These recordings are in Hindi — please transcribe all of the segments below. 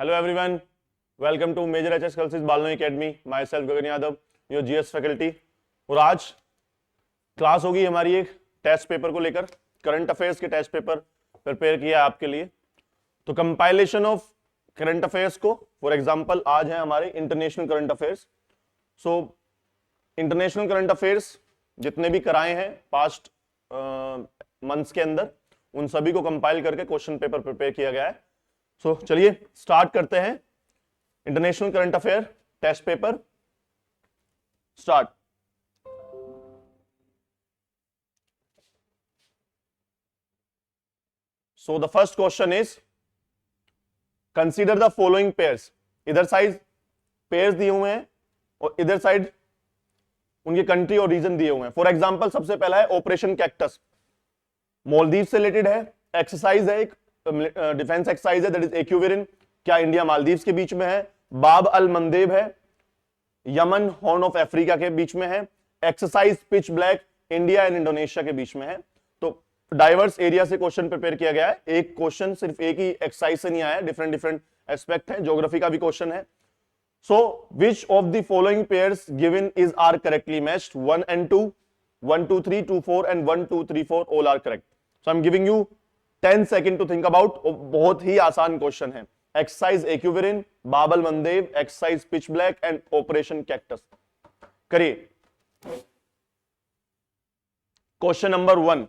Hello everyone, welcome to Major HS Courses बालनोई Academy. Myself Gagan Yadav, your GS faculty. और आज क्लास होगी हमारी एक टेस्ट पेपर को लेकर, करंट अफेयर्स के टेस्ट पेपर प्रिपेयर किया है आपके लिए. तो कंपाइलेशन ऑफ करंट अफेयर्स को, फॉर एग्जांपल आज है हमारे international current affairs. So international current affairs जितने भी कराए हैं पास्ट मंथ्स के अंदर, उन सभी को कंपाइल करके क्वेश्चन पेपर प्रिपेयर किया गया है. सो चलिए स्टार्ट करते हैं. International current affair test paper start. So the first question is consider the following pairs. इधर साइड पेयर्स दिए हुए हैं और इधर साइड उनके कंट्री और रीजन दिए हुए हैं. फॉर एग्जांपल सबसे पहला है ऑपरेशन कैक्टस, मालदीव से रिलेटेड है. एक्सरसाइज है, एक डिफेंस एक्सरसाइज है, दैट इज एक्यूवेरिन. क्या इंडिया मालदीव्स के बीच में है? बाब अल मंदेब है, यमन हॉर्न ऑफ अफ्रीका के बीच में है. Exercise pitch black, India and Indonesia के बीच में है. तो डाइवर्स एरिया से क्वेश्चन प्रिपेयर किया गया है. एक क्वेश्चन सिर्फ एक ही एक्सरसाइज से नहीं आया, डिफरेंट डिफरेंट एस्पेक्ट है. ज्योग्राफी का भी क्वेश्चन है. So which of the following pairs given is are correctly matched? 1 and 2, 1 2 3 2 4 and 1 2 3 4 all are correct. So I am giving you 10 second to think about. बहुत ही आसान क्वेश्चन है. Exercise Ekuverin, Bab el Mandeb, exercise pitch black and operation cactus. करिए. Question number 1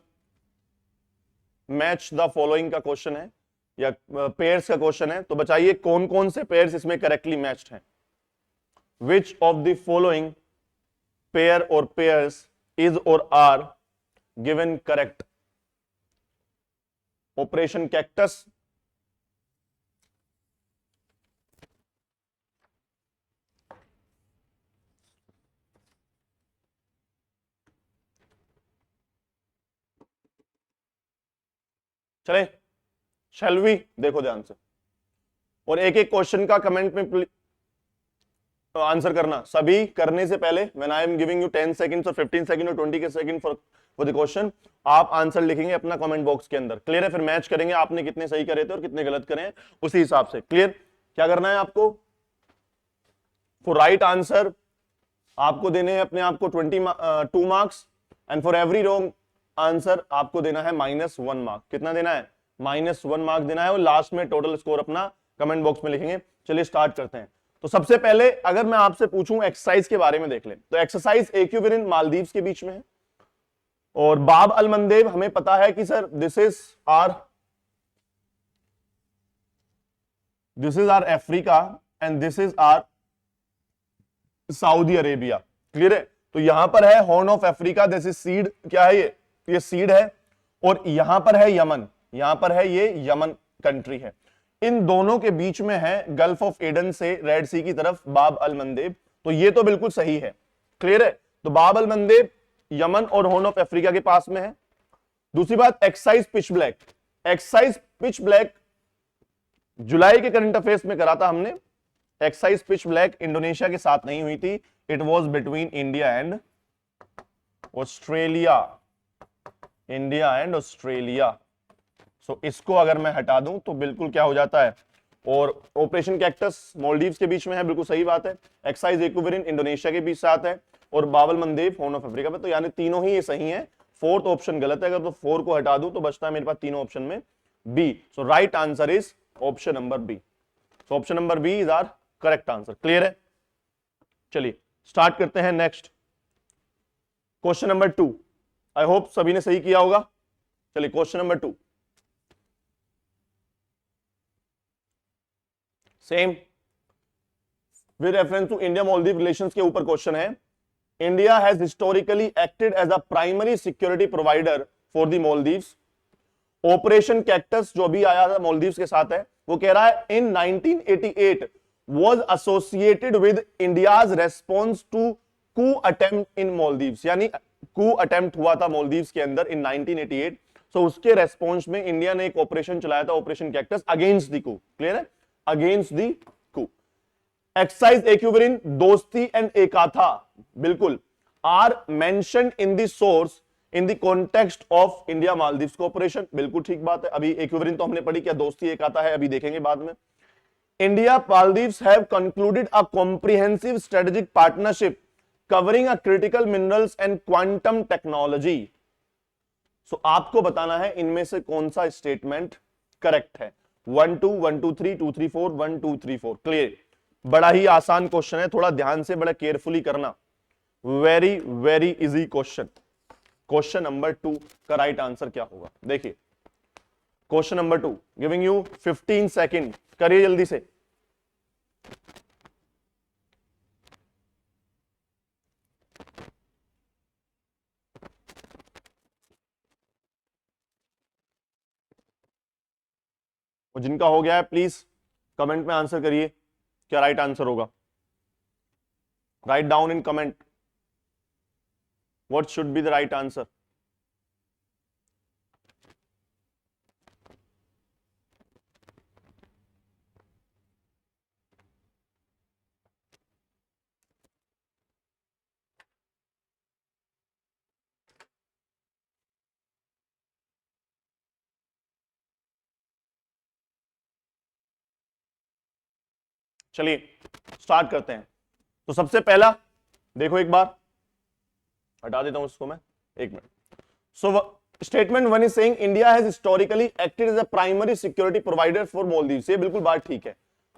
match the following का क्वेश्चन है या पेयर्स का क्वेश्चन है. तो बताइए कौन कौन से पेयर्स इसमें करेक्टली मैच्ड हैं. Which of the following pair or pairs is or are given correct? Operation cactus, चले शैल वी देखो ध्यान से और एक एक क्वेश्चन का कमेंट में आंसर करना. सभी करने से पहले when I am giving you 10 seconds और 15 सेकंड और 20 के सेकंड फॉर द क्वेश्चन, आप आंसर लिखेंगे अपना कमेंट बॉक्स के अंदर. क्लियर है? फिर मैच करेंगे आपने कितने सही करे थे और कितने गलत करे हैं, उसी हिसाब से. क्लियर? क्या करना है आपको? फॉर राइट आंसर आपको देने हैं अपने आप को 22 marks and for every wrong answer आपको देना है -1 मार्क. कितना देना है? -1 मार्क देना है. और लास्ट में टोटल स्कोर अपना कमेंट बॉक्स में लिखेंगे. चलिए स्टार्ट करते हैं. तो सबसे पहले अगर मैं आपसे पूछूं एक्सरसाइज के बारे में देख लें, तो एक्सरसाइज एक्यूवेरिन मालदीव्स के बीच में है और बाब अल मंदेब हमें पता है कि sir this is our Africa and this is our Saudi Arabia. Clear है? तो यहां पर है horn of Africa, this is sea. क्या है ये सीड है. और यहां पर है यमन, यहां पर है ये यमन कंट्री है. इन दोनों के बीच में है गल्फ ऑफ एडन से रेड सी की तरफ बाब अल मंदेब. तो ये तो बिल्कुल सही है. क्लियर है? तो बाब अल मंदेब यमन और हॉर्न ऑफ अफ्रीका के पास में है. दूसरी बात exercise pitch black. Exercise pitch black जुलाई के करंट अफेयर्स में करा था हमने. एक्सरसाइज पिच ब्लैक इंडोनेशिया के साथ नहीं हुई थी. It was between India and Australia. India and Australia. So इसको अगर मैं हटा दूं तो बिल्कुल क्या हो जाता है. और ऑपरेशन कैक्टस मालदीव्स के बीच में है, बिल्कुल सही बात है. एक्सरसाइज एक्यूवेरिन इंडोनेशिया के बीच साथ है और बाबल मंदेब हॉर्न ऑफ अफ्रीका पे. तो यानी तीनों ही ये सही हैं. फोर्थ ऑप्शन गलत है. अगर तो 4 को हटा दूं तो बचता है मेरे पास तीनों ऑप्शन में B. So right answer is option number B. So option number B is our correct answer. Clear है? चलिए स्टार्ट करते हैं next question number 2. I hope सभी ने सही किया होगा. चलिए question number 2 same with reference to India Maldives relations के ऊपर क्वेश्चन है. India has historically acted as a primary security provider for the Maldives. Operation cactus जो भी आया था मालदीव्स के साथ है, वो कह रहा है इन 1988 was associated with India's response to coup attempt in Maldives. यानी coup attempt हुआ था मालदीव्स के अंदर इन 1988. सो उसके रेस्पॉन्स में इंडिया ने एक ऑपरेशन चलाया था, operation cactus, against the coup. Clear है? Against the coup. Exercise Ekuverin, Dosti and Ekatha, बिल्कुल are mentioned in the source in the context of India Maldives cooperation. बिल्कुल ठीक बात है. अभी एक्यूवेरिन तो हमने पढ़ी, क्या दोस्ती एकाथा है, अभी देखेंगे बाद में. India Maldives have concluded a comprehensive strategic partnership covering a critical minerals and quantum technology. So आपको बताना है इनमें से कौन सा स्टेटमेंट करेक्ट है. 1 2 1 2 3 2 3 4 1 2 3 4. क्लियर. बड़ा ही आसान क्वेश्चन है, थोड़ा ध्यान से बड़ा केयरफुली करना. Very very easy question. Question number 2 का राइट आंसर क्या होगा देखिए. Question number 2 giving you 15 second. करिए जल्दी से. और जिनका हो गया है प्लीज कमेंट में आंसर करिए क्या राइट आंसर होगा. Write down in comment what should be the right answer. चलिए स्टार्ट करते हैं. तो सबसे पहला देखो एक बार हटा देता हूं इसको मैं, एक minute. So statement 1 is saying India has historically acted as a primary security provider for Maldives. ये बिल्कुल बात ठीक है.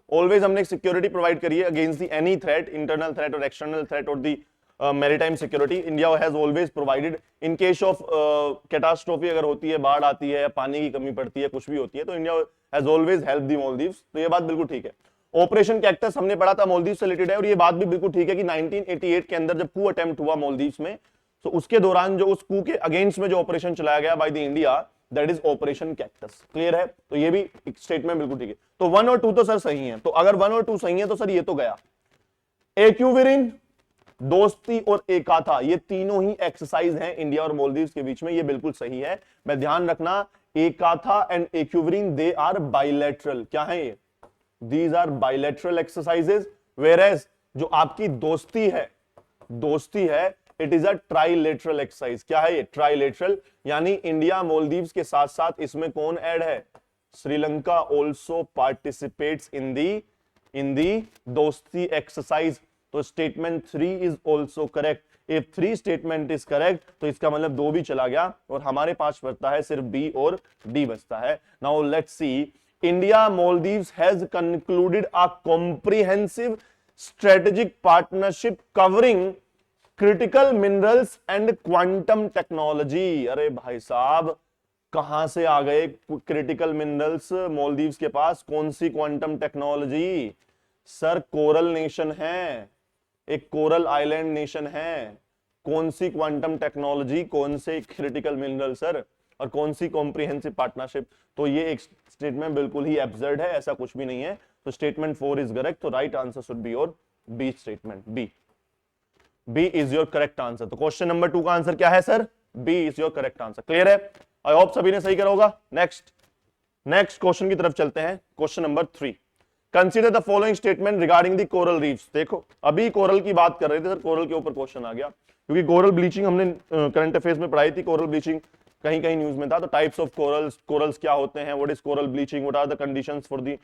ऑलवेज हमने सिक्योरिटी प्रोवाइड करी है against the any threat, internal threat और एक्सटर्नल थ्रेट और the maritime security. India has always provided in case of catastrophe अगर होती है, बाढ़ आती है, पानी की कमी पड़ती है, कुछ भी होती है, तो इंडिया हैज ऑलवेज हेल्प दी मालदीव्स. तो ये बात बिल्कुल ठीक है. ऑपरेशन कैक्टस हमने पढ़ा था मालदीव से रिलेटेड है और ये बात भी बिल्कुल ठीक है कि 1988 के अंदर जब कू अटेम्प्ट हुआ मालदीव्स में, तो उसके दौरान जो उस कू के अगेंस्ट में जो ऑपरेशन चलाया गया by the India, that is operation cactus. Clear है. तो ये भी स्टेटमेंट बिल्कुल ठीक है. तो 1 और 2 तो सर सही है. तो अगर 1 और 2 सही है तो सर ये तो गया. एक्यूविरिन, दोस्ती और एकाथा, ये तीनों ही एक्सरसाइज हैं इंडिया और मालदीव्स के बीच में. ये बिल्कुल सही है. मैं ध्यान रखना, एकाथा एंड एक्यूविरिन दे आर बाइलेटरल. क्या है ये? These are bilateral exercises, whereas जो आपकी दोस्ती है it is a trilateral exercise. क्या है ये? ट्राइलेटरल. यानी इंडिया मालदीव्स के साथ साथ इसमें कौन ऐड है? श्रीलंका ऑल्सो पार्टिसिपेट्स इन दी दोस्ती एक्सरसाइज. तो statement 3 is also correct. If 3 statement is correct तो इसका मतलब 2 भी चला गया और हमारे पास बचता है सिर्फ बी और डी बचता है. Now let's see. India Maldives has concluded a comprehensive strategic partnership covering critical minerals and quantum technology. अरे भाई साहब कहां से आ गए क्रिटिकल मिनरल्स मालदीव्स के पास? कौन सी quantum technology? Sir coral nation है, एक कोरल आइलैंड नेशन है. कौन सी क्वांटम टेक्नोलॉजी, कौन से क्रिटिकल मिनरल सर, और कौन सी कॉम्प्रिहेंसिव पार्टनरशिप? तो ये एक स्टेटमेंट बिल्कुल ही एब्सर्ड है, ऐसा कुछ भी नहीं है. तो स्टेटमेंट 4 इज करेक्ट. तो right answer should be your B statement. B is your correct answer. तो क्वेश्चन नंबर 2 का आंसर क्या है sir? B is your correct answer. Clear है. आई होप सभी ने सही करा होगा. नेक्स्ट क्वेश्चन की तरफ चलते हैं. Question number 3. Consider the following statement regarding the coral reefs. देखो अभी कोरल की बात कर रहे थे सर, कोरल के ऊपर क्वेश्चन आ गया क्योंकि कोरल ब्लीचिंग हमने करंट अफेयर्स में पढ़ाई थी. कोरल ब्लीचिंग कहीं कहीं न्यूज में था. तो टाइप्स ऑफ कोरल्स क्या होते हैं, what is coral bleaching, what are the conditions for the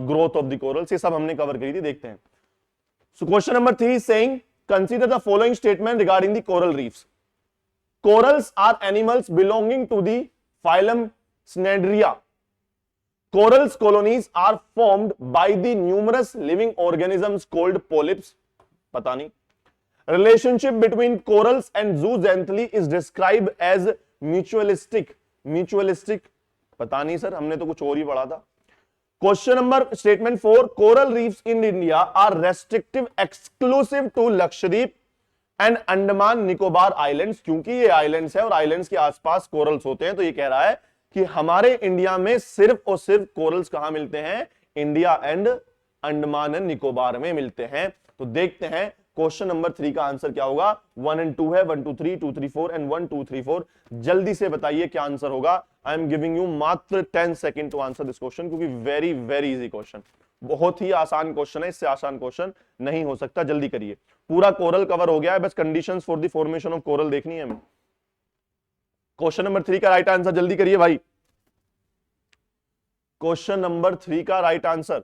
growth of the corals, ये सब हमने कवर करी थी. देखते हैं. So question number 3 is saying consider the following statement regarding the coral reefs. Corals are animals belonging to the phylum Cnidaria. Corals colonies are formed by the numerous living organisms called polyps. पता नहीं. Relationship between corals and zooxanthellae is described as mutualistic. पता नहीं सर, हमने तो कुछ और ही पढ़ा था. Question number statement 4. Coral reefs in India are restrictive exclusive to Lakshadweep and Andaman Nicobar islands. क्योंकि ये आइलैंड्स है और आइलैंड्स के आसपास कोरल्स होते हैं, तो ये कह रहा है कि हमारे इंडिया में सिर्फ और सिर्फ कोरल्स कहां मिलते हैं? India and Andaman and Nicobar में मिलते हैं. तो देखते हैं क्वेश्चन नंबर 3 का आंसर क्या होगा. 1 और 2 है, 1 2 3 2 3 4 एंड 1 2 3 4. जल्दी से बताइए क्या आंसर होगा. आई एम गिविंग यू मात्र 10 second to answer this question, क्योंकि वेरी वेरी इजी क्वेश्चन, बहुत ही आसान क्वेश्चन है. इससे आसान क्वेश्चन नहीं हो सकता. जल्दी करिए. पूरा कोरल कवर हो गया है, बस conditions for the formation of coral देखनी है हमें. क्वेश्चन नंबर 3 का राइट आंसर जल्दी करिए भाई. क्वेश्चन नंबर 3 का राइट आंसर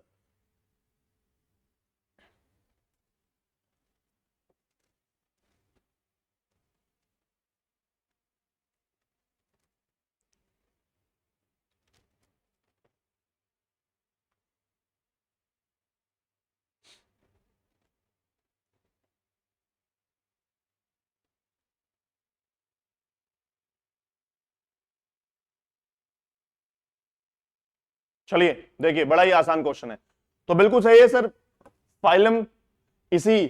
चलिए देखिए, बड़ा ही आसान क्वेश्चन है, तो बिल्कुल सही है सर। फाइलम इसी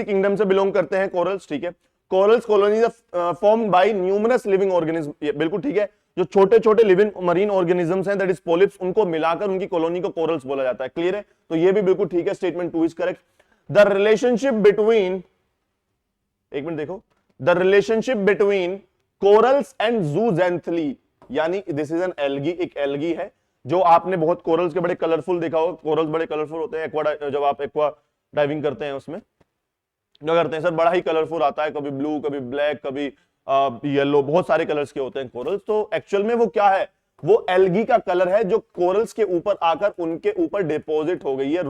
किंगडम से बिलोंग करते हैं कोरल्स, ठीक है। Corals colonies formed by numerous living organism, ये बिल्कुल ठीक है। जो छोटे छोटे लिविंग मरीन ऑर्गेनिजम्स हैं, दैट इज पॉलिप्स, उनको मिलाकर उनकी कॉलोनी को कोरल्स बोला जाता है। क्लियर है, तो ये भी बिल्कुल ठीक है, statement 2 is correct. The relationship between, एक मिनट देखो, the relationship between corals and zooxanthellae, यानी दिस इज एन एल्गी, एक एल्गी है जो आपने बहुत कोरल्स के बड़े कलरफुल देखा होगा, कोरल्स बड़े कलरफुल होते हैं, एक्वा, जब आप एक्वा डाइविंग करते हैं उसमें जो करते हैं सर, बड़ा ही कलरफुल आता है, कभी ब्लू, कभी ब्लैक, कभी येलो, बहुत सारे कलर्स के होते हैं कोरल्स। तो एक्चुअल में वो क्या है, वो एल्गी का कलर है जो कोरल्स के ऊपर आकर उनके ऊपर डिपॉजिट हो गई है,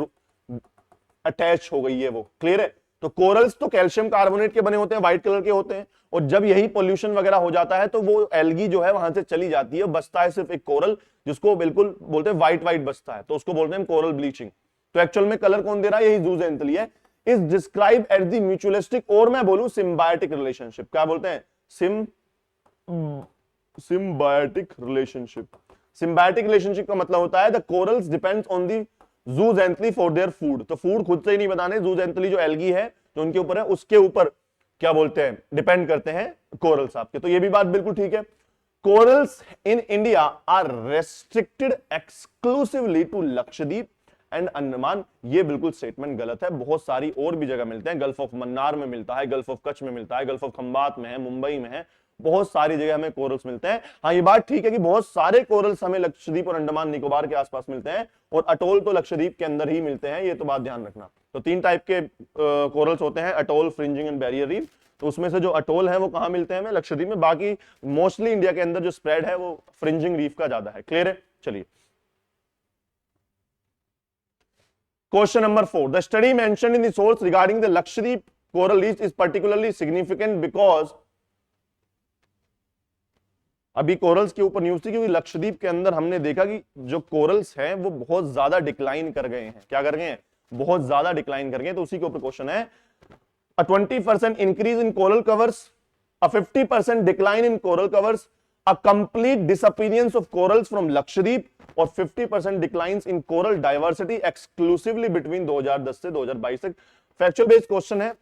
अटैच हो गई है वो। क्लियर है, तो कोरल्स तो कैल्शियम कार्बोनेट के बने होते हैं, व्हाइट कलर के होते हैं, और जब यही पोल्यूशन वगैरह हो जाता है तो वो एल्गी जो है वहां से चली जाती है, बचता है सिर्फ एक कोरल, जिसको बिल्कुल बोलते हैं व्हाइट व्हाइट बचता है, तो उसको बोलते हैं कोरल ब्लीचिंग। तो एक्चुअल में कलर कौन दे रहा है, यही जूजेंथली है। Is describe at the mutualistic, और मैं बोलूं सिम्बायोटिक रिलेशनशिप, क्या बोलते हैं, सिम्बायोटिक रिलेशनशिप। सिम्बायोटिक रिलेशनशिप का मतलब होता है the corals depends on the zooxanthellae for their food, तो फूड खुद से ही नहीं बनाने, जूजेंथली जो एल्गी है जो उनके ऊपर है उसके ऊपर क्या बोलते हैं, डिपेंड करते हैं कोरल्स आपके। तो ये भी बात बिल्कुल ठीक है। Corals in India are restricted exclusively to Lakshadweep and Andaman, ये बिल्कुल स्टेटमेंट गलत है, बहुत सारी और भी जगह मिलते हैं, गल्फ ऑफ मन्नार में मिलता है, गल्फ ऑफ कच्छ में मिलता है, गल्फ ऑफ खंबात में है, मुंबई में है, बहुत सारी जगह हमें कोरल्स मिलते हैं। हाँ ये बात ठीक है कि बहुत सारे कोरल्स हमें लक्षद्वीप और अंडमान निकोबार के आसपास मिलते हैं, और अटोल तो लक्षद्वीप के अंदर ही मिलते हैं, ये तो बात ध्यान रखना। तो 3 टाइप के कोरल्स होते हैं, atoll, fringing and barrier reef. तो उसमें से जो अटोल है वो कहां मिलते हैं, लक्षद्वीप में, बाकी मोस्टली इंडिया के अंदर जो स्प्रेड है वो फ्रिंजिंग रीफ का ज्यादा है। क्लियर है, चलिए question number 4, the study mentioned in the source regarding the Lakshadweep coral reef is particularly significant because, अभी कोरल्स के ऊपर न्यूज थी क्योंकि लक्षद्वीप के अंदर हमने देखा कि जो कोरल्स हैं वो बहुत ज्यादा डिक्लाइन कर गए हैं। क्या कर गए हैं, बहुत ज्यादा डिक्लाइन कर गए, तो उसी के ऊपर क्वेश्चन है। A 20% increase in coral covers, a 50% decline in coral covers, a complete disappearance of corals from Lakshadweep, और 50% declines in coral diversity exclusively between 2010 से 2022 तक। फैक्चुअल बेस्ड क्वेश्चन है,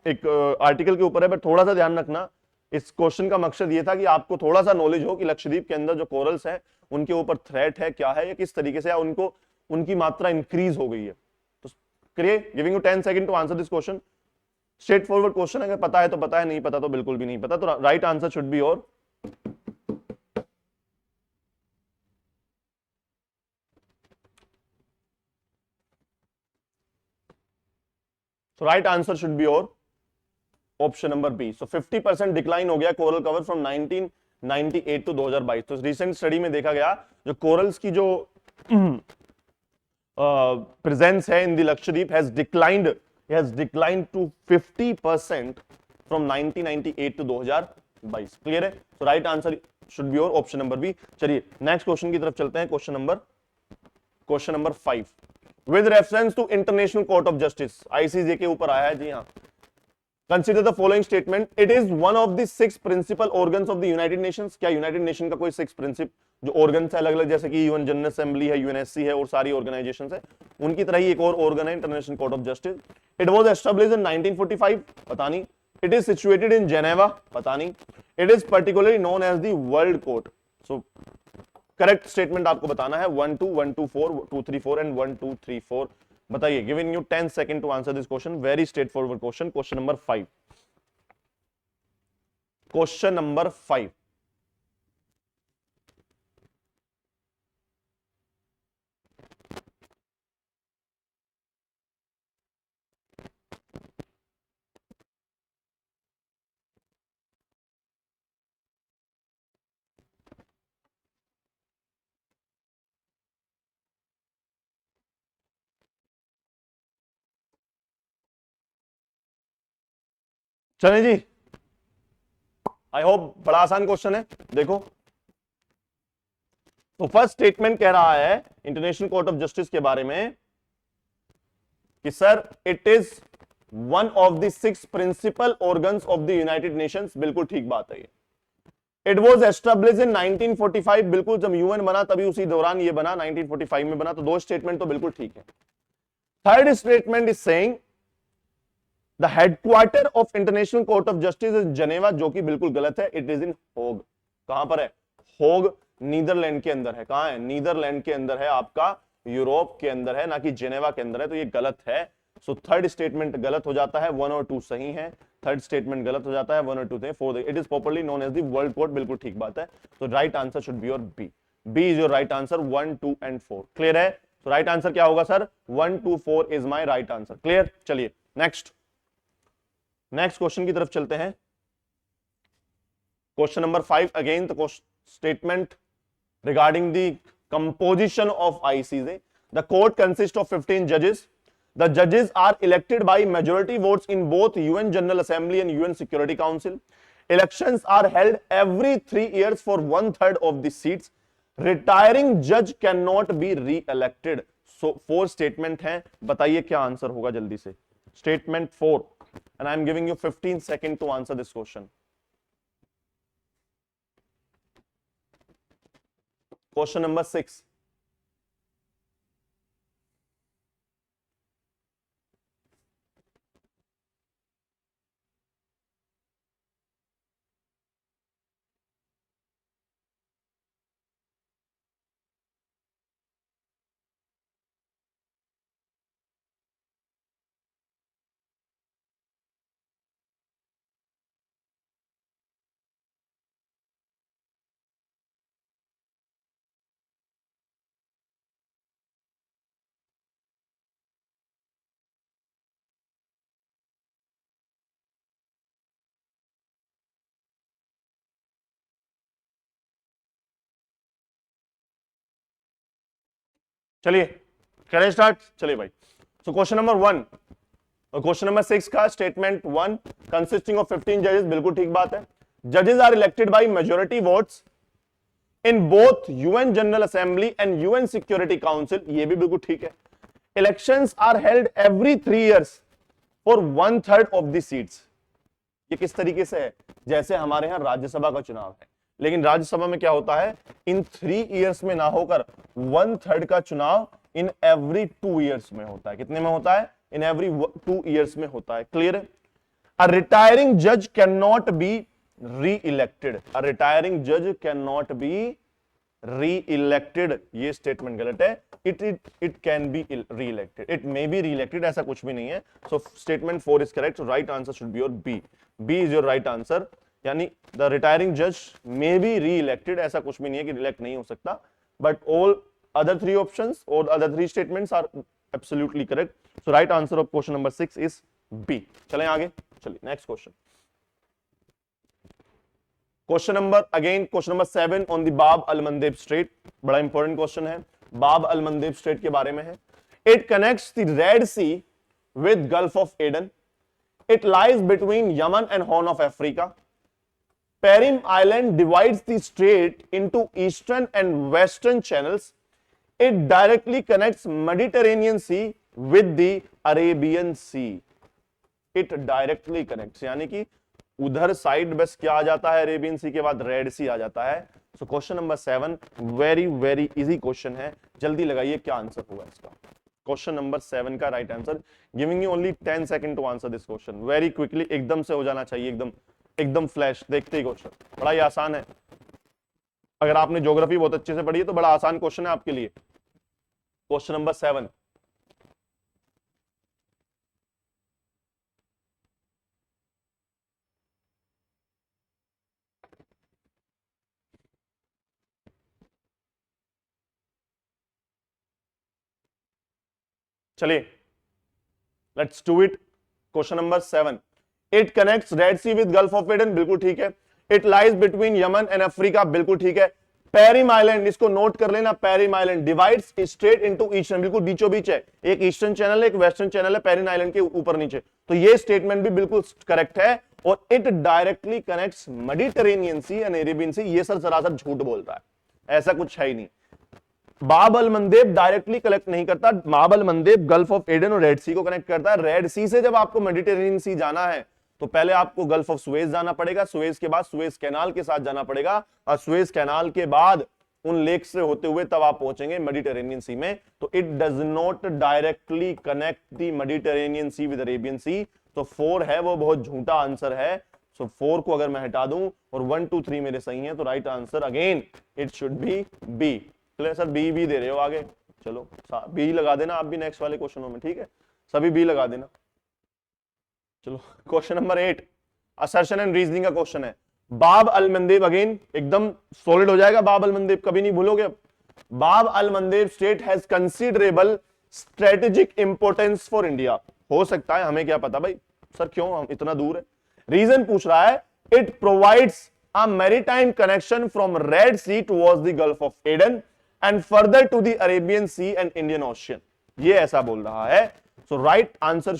एक आर्टिकल के ऊपर है, बट थोड़ा सा ध्यान रखना, इस क्वेश्चन का मकसद ये था कि आपको थोड़ा सा नॉलेज हो कि लक्षद्वीप के अंदर जो कोरल्स है उनके ऊपर थ्रेट है क्या है, या किस तरीके से उनको उनकी मात्रा इंक्रीज हो गई है। तो करिए, giving you 10 second to answer this question. Straight forward question, अगर पता है तो पता है, नहीं पता तो बिल्कुल भी नहीं पता। तो राइट आंसर शुड बी और राइट आंसर शुड बी और ऑप्शन नंबर बी। सो 50% डिक्लाइन हो गया कोरल कवर फ्रॉम 1998 टू 2022। तो रिसेंट स्टडी में देखा गया जो कोरल्स की जो प्रेजेंस है in the Lakshadweep has declined to 50% from 1998 to 2022। Clear है, तो राइट आंसर शुड बी और ऑप्शन नंबर बी। चलिए नेक्स्ट क्वेश्चन की तरफ चलते हैं, question number 5। With reference to international court of justice, ICJ के ऊपर आया है जी, हाँ। Consider the following statement. It is one of the 6 principal organs of the United Nations. क्या यूनाइटेड नेशन का कोई 6 प्रिंसिपल जो ऑर्गन्स है अलग अलग, जैसे कि यूएन जनरल असेंबली है, यूएनएससी है, और सारी ऑर्गेनाइजेशंस है, उनकी तरह ही एक और ऑर्गन है international court of justice. It was established in 1945, पता नहीं। It is situated in Geneva, पता नहीं। It is particularly known as the world court. So correct statement आपको बताना है 1 2 1 2 4 2 3 4 एंड 1 2 3 4। बताइए, giving you 10 second to answer this question, very straight forward question. Question number 5, question number 5। चलें जी, आई होप बड़ा आसान क्वेश्चन है। देखो, तो फर्स्ट स्टेटमेंट कह रहा है इंटरनेशनल कोर्ट ऑफ जस्टिस के बारे में कि sir it is one of the 6 principal organs of the United Nations. बिल्कुल ठीक बात है ये। इट वॉज एस्टेब्लिश इन 1945, बिल्कुल जब यूएन बना तभी उसी दौरान ये बना, 1945 में बना, तो दो स्टेटमेंट तो बिल्कुल ठीक है। Third statement is saying the headquarter of international court of justice is Geneva, जो कि बिल्कुल गलत है। इट इज इन होग। कहां पर है? होग नीदरलैंड के अंदर है। कहां है? नीदरलैंड के अंदर है, आपका यूरोप के अंदर है, ना कि जेनेवा के अंदर है, तो ये गलत है। सो थर्ड स्टेटमेंट गलत हो जाता है, 1 और 2 सही है। थर्ड स्टेटमेंट गलत हो जाता है, 1 और 2 थे। Fourth, it is popularly known as the world Court, बिल्कुल ठीक बात है। तो right answer should be your B. B is your right answer, 1, 2 and 4। Clear है? तो राइट आंसर क्या होगा sir? 1, 2, 4 is my right answer. Clear? चलिए नेक्स्ट क्वेश्चन की तरफ चलते हैं। Question number 5 again the statement regarding the composition of ICJ. The court consists of 15 judges. The judges are elected by majority votes in both UN General Assembly and UN Security Council. Elections are held every 3 years for 1/3 of the seats. Retiring judge cannot be re-elected. So 4 statement हैं, बताइए क्या आंसर होगा जल्दी से। Statement 4 and I am giving you 15 seconds to answer this question. Question number 6. चलिए करें स्टार्ट। चलिए भाई। सो क्वेश्चन नंबर 1 और क्वेश्चन नंबर 6 का स्टेटमेंट 1 कंसिस्टिंग ऑफ 15 जजेस, बिल्कुल ठीक बात है। जजेस are elected by majority votes in both UN General Assembly and UN Security Council, ये भी बिल्कुल ठीक है। Elections are held every 3 years for 1/3 of the seats. ये किस तरीके से है? जैसे हमारे यहां राज्यसभा का चुनाव है, लेकिन राज्यसभा में क्या होता है? इन 3 इयर्स में ना होकर 1/3 का चुनाव इन एवरी 2 इयर्स में होता है। कितने में होता है? इन एवरी 2 इयर्स में होता है। क्लियर है? अ रिटायरिंग जज cannot be reelected. A retiring जज cannot be reelected, ये स्टेटमेंट गलत है। It can be reelected, it may be reelected, ऐसा कुछ भी नहीं है। So statement 4 is correct. Right answer should be your B. B is your right answer, यानी द रिटायरिंग जज मे बी री इलेक्टेड, ऐसा कुछ भी नहीं है कि रिलेक्ट नहीं हो सकता। But all other 3 options or other 3 statements are absolutely correct. So right answer of question number 6 is B. चलें आगे। चलिए next question. Question number 7 on the Bab el Mandeb strait, बड़ा इंपॉर्टेंट क्वेश्चन है। बाब अल-मंदेब स्ट्रेट के बारे में है। It connects the Red Sea with Gulf of Aden. It lies between Yemen and horn of Africa. Perim island divides the strait into eastern and western channels. It directly connects Mediterranean Sea with the Arabian Sea. It directly connects, यानी कि उधर साइड बस क्या आ जाता है? अरेबियन सी के बाद रेड सी आ जाता है। सो question number 7 very very easy question है, जल्दी लगाइए क्या आंसर होगा इसका। क्वेश्चन नंबर 7 का right answer, giving you only 10 second to answer this question. Very quickly, एकदम से हो जाना चाहिए, एकदम फ्लैश, देखते ही क्वेश्चन। बड़ा ही आसान है, अगर आपने ज्योग्राफी बहुत अच्छे से पढ़ी है तो बड़ा आसान क्वेश्चन है आपके लिए। क्वेश्चन नंबर 7, चलिए let's do it. Question number 7, it connects red Sea with Gulf of Aden, बिल्कुल ठीक है। It lies between Yemen and Africa, बिल्कुल ठीक है। पेरिम आइलैंड, इसको नोट कर लेना, Perim island divides strait into eastern, बिल्कुल बीचों बीच है, एक ईस्टर्न चैनल है, एक वेस्टर्न चैनल है, पेरिम आइलैंड के ऊपर नीचे, तो ये स्टेटमेंट भी बिल्कुल करेक्ट है। और it directly connects Mediterranean Sea and Arabian Sea, ये सर सरासर झूठ बोल रहा है, ऐसा कुछ है ही नहीं। बाब अल-मंदेब डायरेक्टली कनेक्ट नहीं करता, बाब अल-मंदेब गल्फ ऑफ एडन और रेड सी को कनेक्ट करता है। रेड सी से जब आपको मेडिटेरेनियन सी जाना है तो पहले आपको गल्फ ऑफ सुएज जाना पड़ेगा, सुएज के बाद सुएज कैनाल के साथ जाना पड़ेगा, और सुएज कैनाल के बाद उन लेक से होते हुए तब आप पहुंचेंगे मेडिटेरेनियन सी में। तो it does not directly connect the Mediterranean Sea with Arabian Sea. तो 4 है वो बहुत झूठा आंसर है। सो 4 को अगर मैं हटा दूं और 1 2 3 मेरे सही है, तो right answer again it should be B. चलिए सर बी भी दे रहे हो आगे, चलो बी लगा देना आप भी नेक्स्ट वाले क्वेश्चनों में, ठीक है, सभी बी लगा देना। चलो question number 8 assertion and reasoning का क्वेश्चन है। बाब अल मंदेब, अगेन एकदम सॉलिड हो जाएगा, बाब अल मंदेब कभी नहीं भूलोगे। Bab Al Mandeb strait has considerable strategic importance for India. हो सकता है, हमें क्या पता भाई सर क्यों हम इतना दूर है। रीजन पूछ रहा है, it provides a maritime connection from Red Sea towards the Gulf of Aden and further to the Arabian Sea and Indian Ocean. ये ऐसा बोल रहा है। So right answer,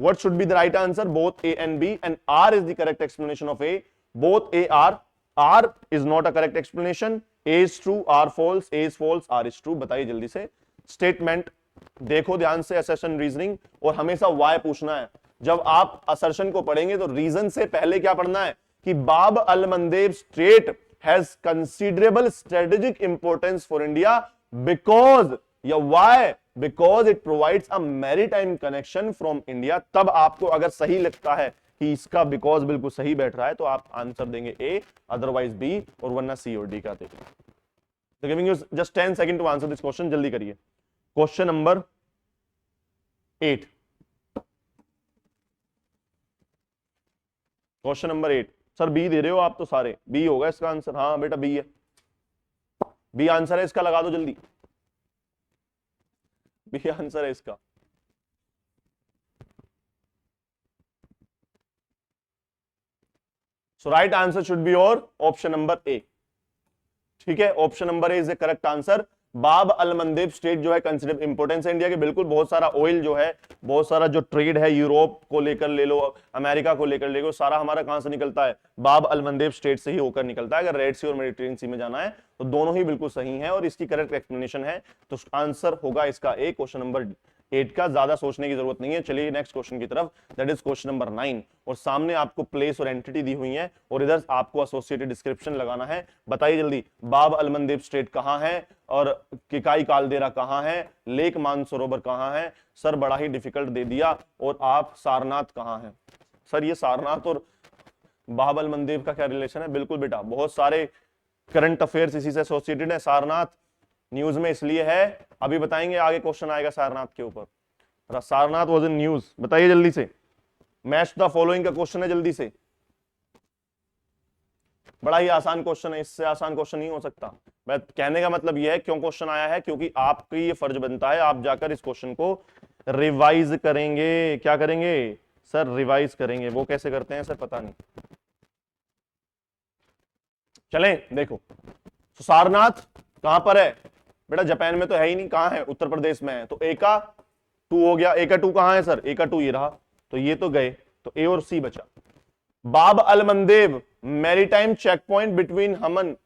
what should be the right answer? Both A and B, and R is the correct explanation of A. Both A are. R is not a correct explanation. A is true, R false, A is false, R is true. बताइए जल्दी से। Statement देखो ध्यान से, assertion reasoning, और हमेशा why पूछना है। जब आप assertion को पढ़ेंगे तो reason से पहले क्या पढ़ना है कि बाब अल Mandeb state has considerable strategic importance for India because या why? Because it provides a maritime connection from India। तब आपको अगर सही लगता है कि इसका बिकॉज बिल्कुल सही बैठ रहा है तो आप आंसर देंगे ए, अदरवाइज बी, और वरना सी और डी का देंगे। तो giving you just 10 second to answer this question, जल्दी करिए। Question number 8, question number 8 sir B दे रहे हो आप तो सारे, बी होगा इसका आंसर। हाँ बेटा बी है, बी आंसर है इसका, लगा दो जल्दी, बी आंसर है इसका। So right answer should be your option number A. ठीक है, option number A is the correct answer. Bab Al Mandeb state जो है कंसिडर इंपोर्टेंस है इंडिया के, बिल्कुल बहुत सारा ऑयल जो है, बहुत सारा जो ट्रेड है यूरोप को लेकर ले लो, अमेरिका को लेकर ले लो, सारा हमारा कहां से निकलता है? बाब अल मंदेब स्टेट से ही होकर निकलता है। अगर रेड सी और मेडिटेरेनियन सी में जाना है तो दोनों ही बिल्कुल सही है और इसकी करेक्ट एक्सप्लेनेशन है। तो आंसर होगा इसका ए, क्वेश्चन नंबर 8 का। ज्यादा सोचने की जरूरत नहीं है। चलिए नेक्स्ट क्वेश्चन की तरफ, दैट इज क्वेश्चन नंबर 9। और सामने आपको प्लेस और एंटिटी दी हुई है और इधर आपको एसोसिएटेड डिस्क्रिप्शन लगाना है। बताइए जल्दी, बाब अल मंदेब स्टेट कहां है और किकाई कालदेरा कहां है, लेक मानसरोवर कहां है? सर बड़ा ही डिफिकल्ट दे दिया। और आप सारनाथ कहां है? सर ये सारनाथ और बाब अल मंदेब का क्या रिलेशन है? बिल्कुल बेटा, बहुत सारे करंट अफेयर्स इसी से एसोसिएटेड है। सारनाथ न्यूज में इसलिए है, अभी बताएंगे, आगे क्वेश्चन आएगा सारनाथ के ऊपर। Sarnath was in news. बताइए जल्दी से, मैच द फॉलोइंग का क्वेश्चन है, जल्दी से। बड़ा ही आसान क्वेश्चन है, इससे आसान क्वेश्चन नहीं हो सकता। मैं कहने का मतलब यह है क्यों क्वेश्चन आया है, क्योंकि आपकी ये फर्ज बनता है, आप जाकर इस क्वेश्चन को रिवाइज करेंगे। क्या करेंगे सर? रिवाइज करेंगे। वो कैसे करते हैं सर? पता नहीं। चलें देखो, सारनाथ कहां पर है बेटा? जापान में तो है ही नहीं, कहां है? उत्तर प्रदेश में है। तो ए का 2 हो गया। ए का 2 कहां है सर? ए का 2 ये रहा, तो ये तो गए, तो ए और सी बचा। Bab Al Mandeb maritime check point between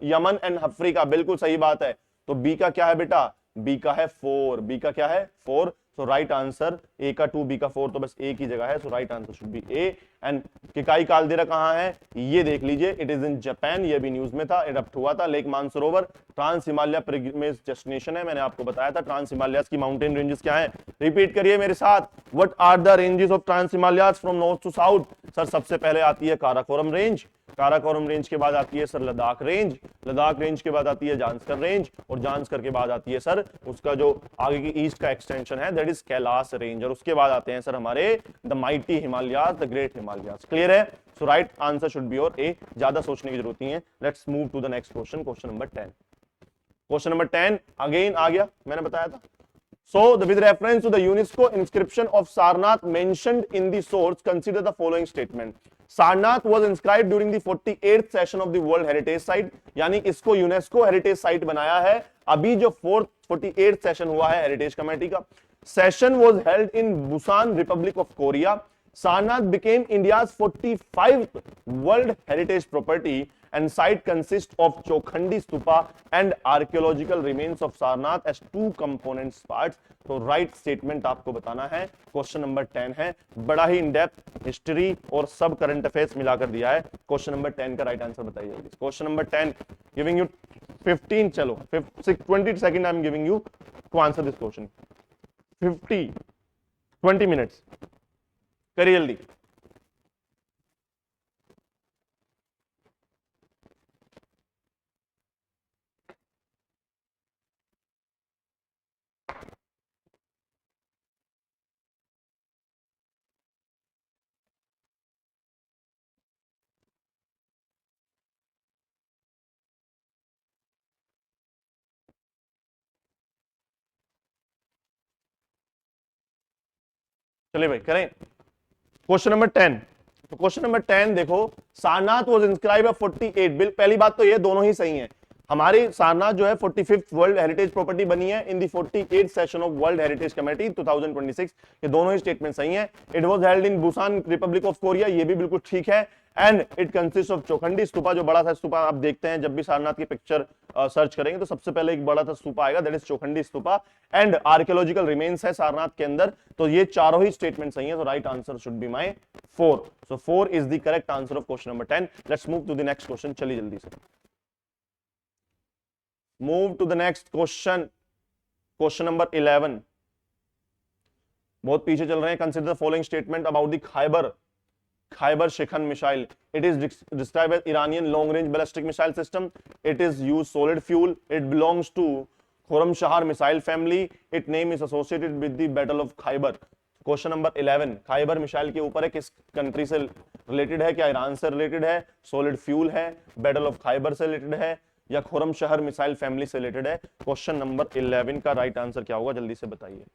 Yemen and Africa, बिल्कुल सही बात है। तो बी का क्या है बेटा? बी का है 4। बी का क्या है? 4। सो राइट आंसर, ए का 2, बी का 4, तो बस ए की जगह है। So right answer should be A. And Kikai caldera कहां है? ये देख लीजिए, इट इज इन जापान। ये भी न्यूज में था, एडप्ट हुआ था। Lake Mansarovar Trans Himalaya pilgrimage destination है, मैंने आपको बताया था। ट्रांस हिमालयाज की माउंटेन रेंजेस क्या है? रिपीट करिए मेरे साथ, what are the ranges of Trans Himalayas from north to south? Sir सबसे पहले आती है काराकोरम रेंज, काराकोरम रेंज के बाद आती है sir Ladakh range, Ladakh range के बाद आती है जांस्कर रेंज, और जांस्कर के बाद आती है सर उसका जो आगे की ईस्ट का एक्सटेंशन है, दैट इज कैलाश रेंज, और उसके बाद आते हैं सर हमारे the mighty Himalayas, the great Himalayas. Clear है? So right answer should be your A. ज्यादा सोचने की जरूरत नहीं है। Let's move to the next question, question number 10। Question number 10 again आ गया, मैंने बताया था। So, with reference to the UNESCO inscription of Sarnath mentioned in the source, consider the following statement. Sarnath was inscribed during the 48th session of the World Heritage Site, यानी इसको यूनेस्को हेरिटेज साइट बनाया है अभी जो 48th सेशन हुआ है हेरिटेज कमेटी का। Session was held in Busan, Republic of Korea. Sarnath became India's 45th World Heritage Property and site consists of Chokhandi Stupa and archaeological remains of Sarnath as two components parts. तो राइट स्टेटमेंट आपको बताना है। क्वेश्चन नंबर 10 है, बड़ा ही इन डेप्थ हिस्ट्री और सब करंट अफेयर्स मिलाकर दिया है। क्वेश्चन नंबर 10 का राइट आंसर बताइए जल्दी। क्वेश्चन नंबर 10 गिविंग यू 15, चलो 20 second I am giving you to answer this question. 20 minutes करिए जल्दी। चलिए भाई करें क्वेश्चन नंबर 10। तो क्वेश्चन नंबर 10 देखो, सारनाथ वाज इंस्क्राइब 48 बिल। पहली बात तो ये दोनों ही सही हैं। हमारी सारनाथ जो है 45th वर्ल्ड हेरिटेज प्रॉपर्टी बनी है इन दी 48th session of world heritage committee 2026। ये दोनों ही स्टेटमेंट सही हैं। It was held in Busan Republic of Korea, ये भी बिल्कुल ठीक है। And it consist of Chaukhandi stupa, जो बड़ा सा स्तूपा आप देखते हैं जब भी सारनाथ की पिक्चर सर्च करेंगे तो सबसे पहले एक बड़ा सा स्तूपा आएगा, that is Chaukhandi stupa. And archaeological remains है सारनाथ के अंदर। तो ये चारों ही स्टेटमेंट सही है। तो right answer should be my 4। So 4 is the correct answer of question number 10। Let's move to the next question. चलिए जल्दी से move to the next question. Question number 11, बहुत पीछे चल रहे हैं। Consider the following statement about the Khyber Shikan missile. It is described as Iranian long-range ballistic missile system. It is used solid fuel. It belongs to Khorramshahr missile family. Its name is associated with the Battle of Khyber. Question number 11 Khyber missile के ऊपर है, किस कंट्री से रिलेटेड है? क्या ईरान से रिलेटेड है, सॉलिड फ्यूल है, बैटल ऑफ खाइबर से रिलेटेड है, या खुरमशहर मिसाइल फैमिली से रिलेटेड है? क्वेश्चन नंबर 11 का राइट आंसर क्या होगा, जल्दी से बताइए।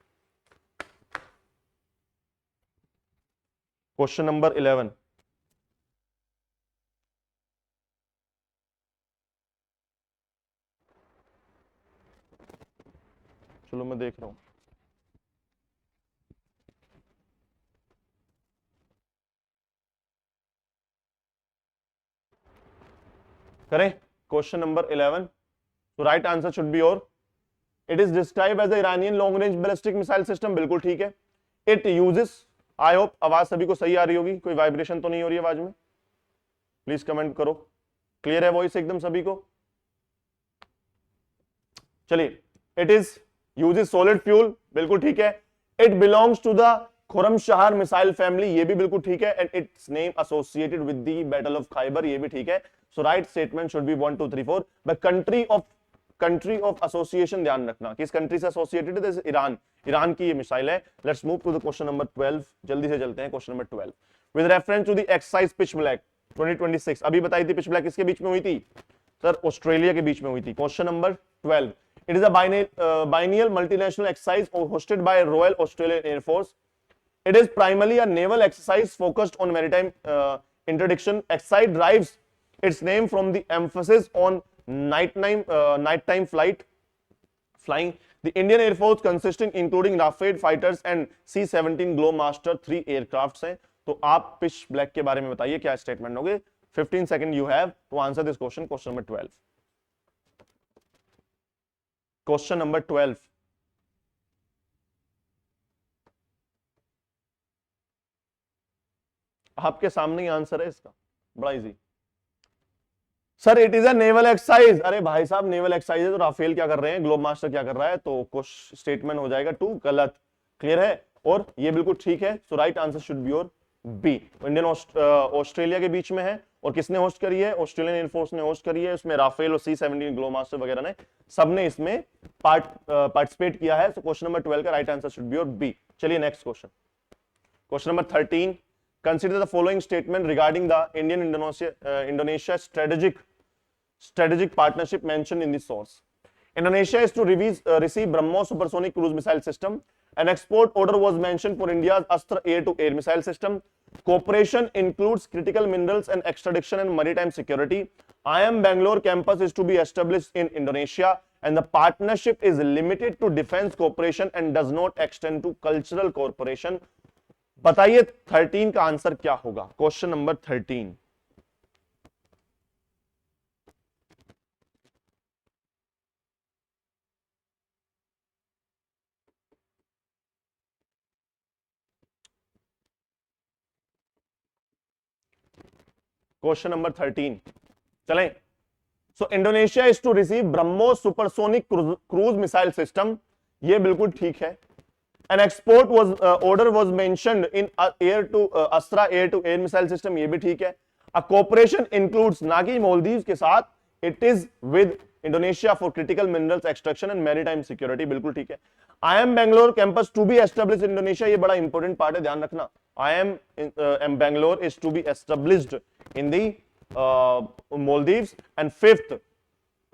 क्वेश्चन नंबर 11, चलो मैं देख रहा हूं। करें क्वेश्चन नंबर 11। तो right answer should be your, it is describe as Iranian long range ballistic missile system. बिल्कुल ठीक है। इट यूजेस, आई होप आवाज सभी को सही आ रही होगी, कोई वाइब्रेशन तो नहीं हो रही है आवाज में? प्लीज कमेंट करो, क्लियर है वॉइस एकदम सभी को? चलिए, it is uses solid fuel, बिल्कुल ठीक है। It belongs to the Khorramshahr missile family, ये भी बिल्कुल ठीक है। And its name associated with the battle of Khaibar, ये भी ठीक है। So right statement should be 1 2 3 4। But country of association ध्यान रखना, किस कंट्री से एसोसिएटेड है? ईरान, ईरान की ये मिसाइल है। Let's move to the question number 12, जल्दी से चलते हैं। Question number 12, with reference to the exercise pitch Black 2026, अभी बताई थी पिच ब्लैक किसके बीच में हुई थी सर? ऑस्ट्रेलिया के बीच में हुई थी। Question number 12, it is a biennial multinational exercise hosted by Royal Australian Air Force. It is primarily a naval exercise focused on maritime interdiction. Exercise derives its name from the emphasis on nighttime flying. The Indian Air Force consisting including Rafale fighters and C-17 Glowmaster 3 aircrafts हैं। तो आप पिच ब्लैक के बारे में बताइए क्या स्टेटमेंट होगे। 15 second you have to answer this question. Question number 12, question number 12, आपके सामने ही आंसर है इसका, बड़ा easy. Sir it is a naval exercise. अरे भाई साहब नेवल एक्सरसाइज है तो राफेल क्या कर रहे हैं, ग्लोब मास्टर क्या कर रहा है? तो कुछ स्टेटमेंट हो जाएगा 2 गलत। क्लियर है? और ये बिल्कुल ठीक है। So right answer should be your B. Indian Australia के बीच में है। और किसने होस्ट करी है? ऑस्ट्रेलियन एयरफोर्स ने होस्ट करी है। उसमें राफेल और C-17 ग्लो मास्टर वगैरह ने सबने इसमें पार्टिसिपेट किया है। सो क्वेश्चन नंबर 12 का right answer should be your B. चलिए next question, question number 13, consider the following statement regarding the India-Indonesia strategic partnership mentioned in the source. Indonesia is to receive BrahMos supersonic cruise missile system. An export order was mentioned for India's Astra air-to-air missile system. Cooperation includes critical minerals and extradition and maritime security. IIM Bangalore campus is to be established in Indonesia, and the partnership is limited to defense cooperation and does not extend to cultural cooperation. बताइए 13 का आंसर क्या होगा, क्वेश्चन नंबर 13। क्वेश्चन नंबर 13 चलें। So Indonesia is to receive BrahMos supersonic cruise missile system, ये बिल्कुल ठीक है। An export was order was mentioned in air to Astra air to air missile system, ये भी ठीक है। अ कोऑपरेशन इंक्लूड्स, ना कि मालदीव के साथ, it is with Indonesia for critical minerals extraction and maritime security, बिल्कुल ठीक है। I M Bangalore campus to be establish Indonesia, ये बड़ा इंपॉर्टेंट पार्ट है, ध्यान रखना। I M Bangalore is to be established in the Maldives, and fifth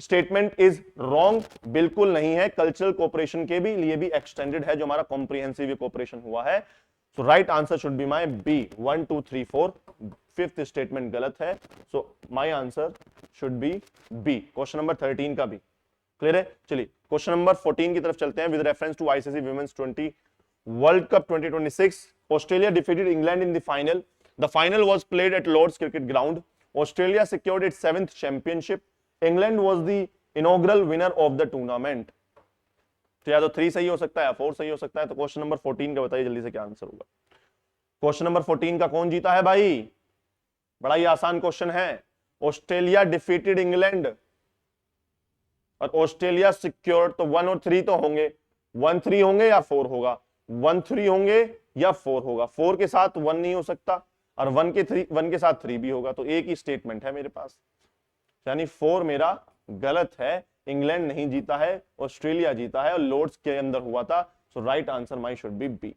statement is wrong, बिल्कुल नहीं है। कल्चरल कोऑपरेशन के भी लिए भी एक्सटेंडेड है, जो हमारा कॉम्प्रिहेंसिव कोऑपरेशन हुआ है। So right answer should be my B, 1 2 3 4। Fifth statement गलत है, so my answer should be B, question number 13 का भी। क्लियर है? चलिए क्वेश्चन नंबर 14 की तरफ चलते हैं। With reference to ICC women's 20 World Cup 2026, Australia defeated England in the final. The final was played at Lord's Cricket Ground. Australia secured its 7th championship. England was the inaugural winner of the tournament. तो या तो 3 सही हो सकता है या 4 सही हो सकता है। तो क्वेश्चन नंबर 14 का बताइए जल्दी से क्या आंसर होगा। क्वेश्चन नंबर 14 का कौन जीता है भाई? बड़ा ही आसान क्वेश्चन है। ऑस्ट्रेलिया डिफीटेड इंग्लैंड और ऑस्ट्रेलिया सिक्योर्ड, तो 1 और 3 तो होंगे। 1-3 होंगे या 4 होगा? 1-3 होंगे या 4 होगा। 4 के साथ 1 नहीं हो सकता और 1 के साथ 3 भी होगा, तो एक ही स्टेटमेंट है मेरे पास, यानी 4 मेरा गलत है। इंग्लैंड नहीं जीता है, ऑस्ट्रेलिया जीता है और लॉर्ड्स के अंदर हुआ था। So right answer my should be B,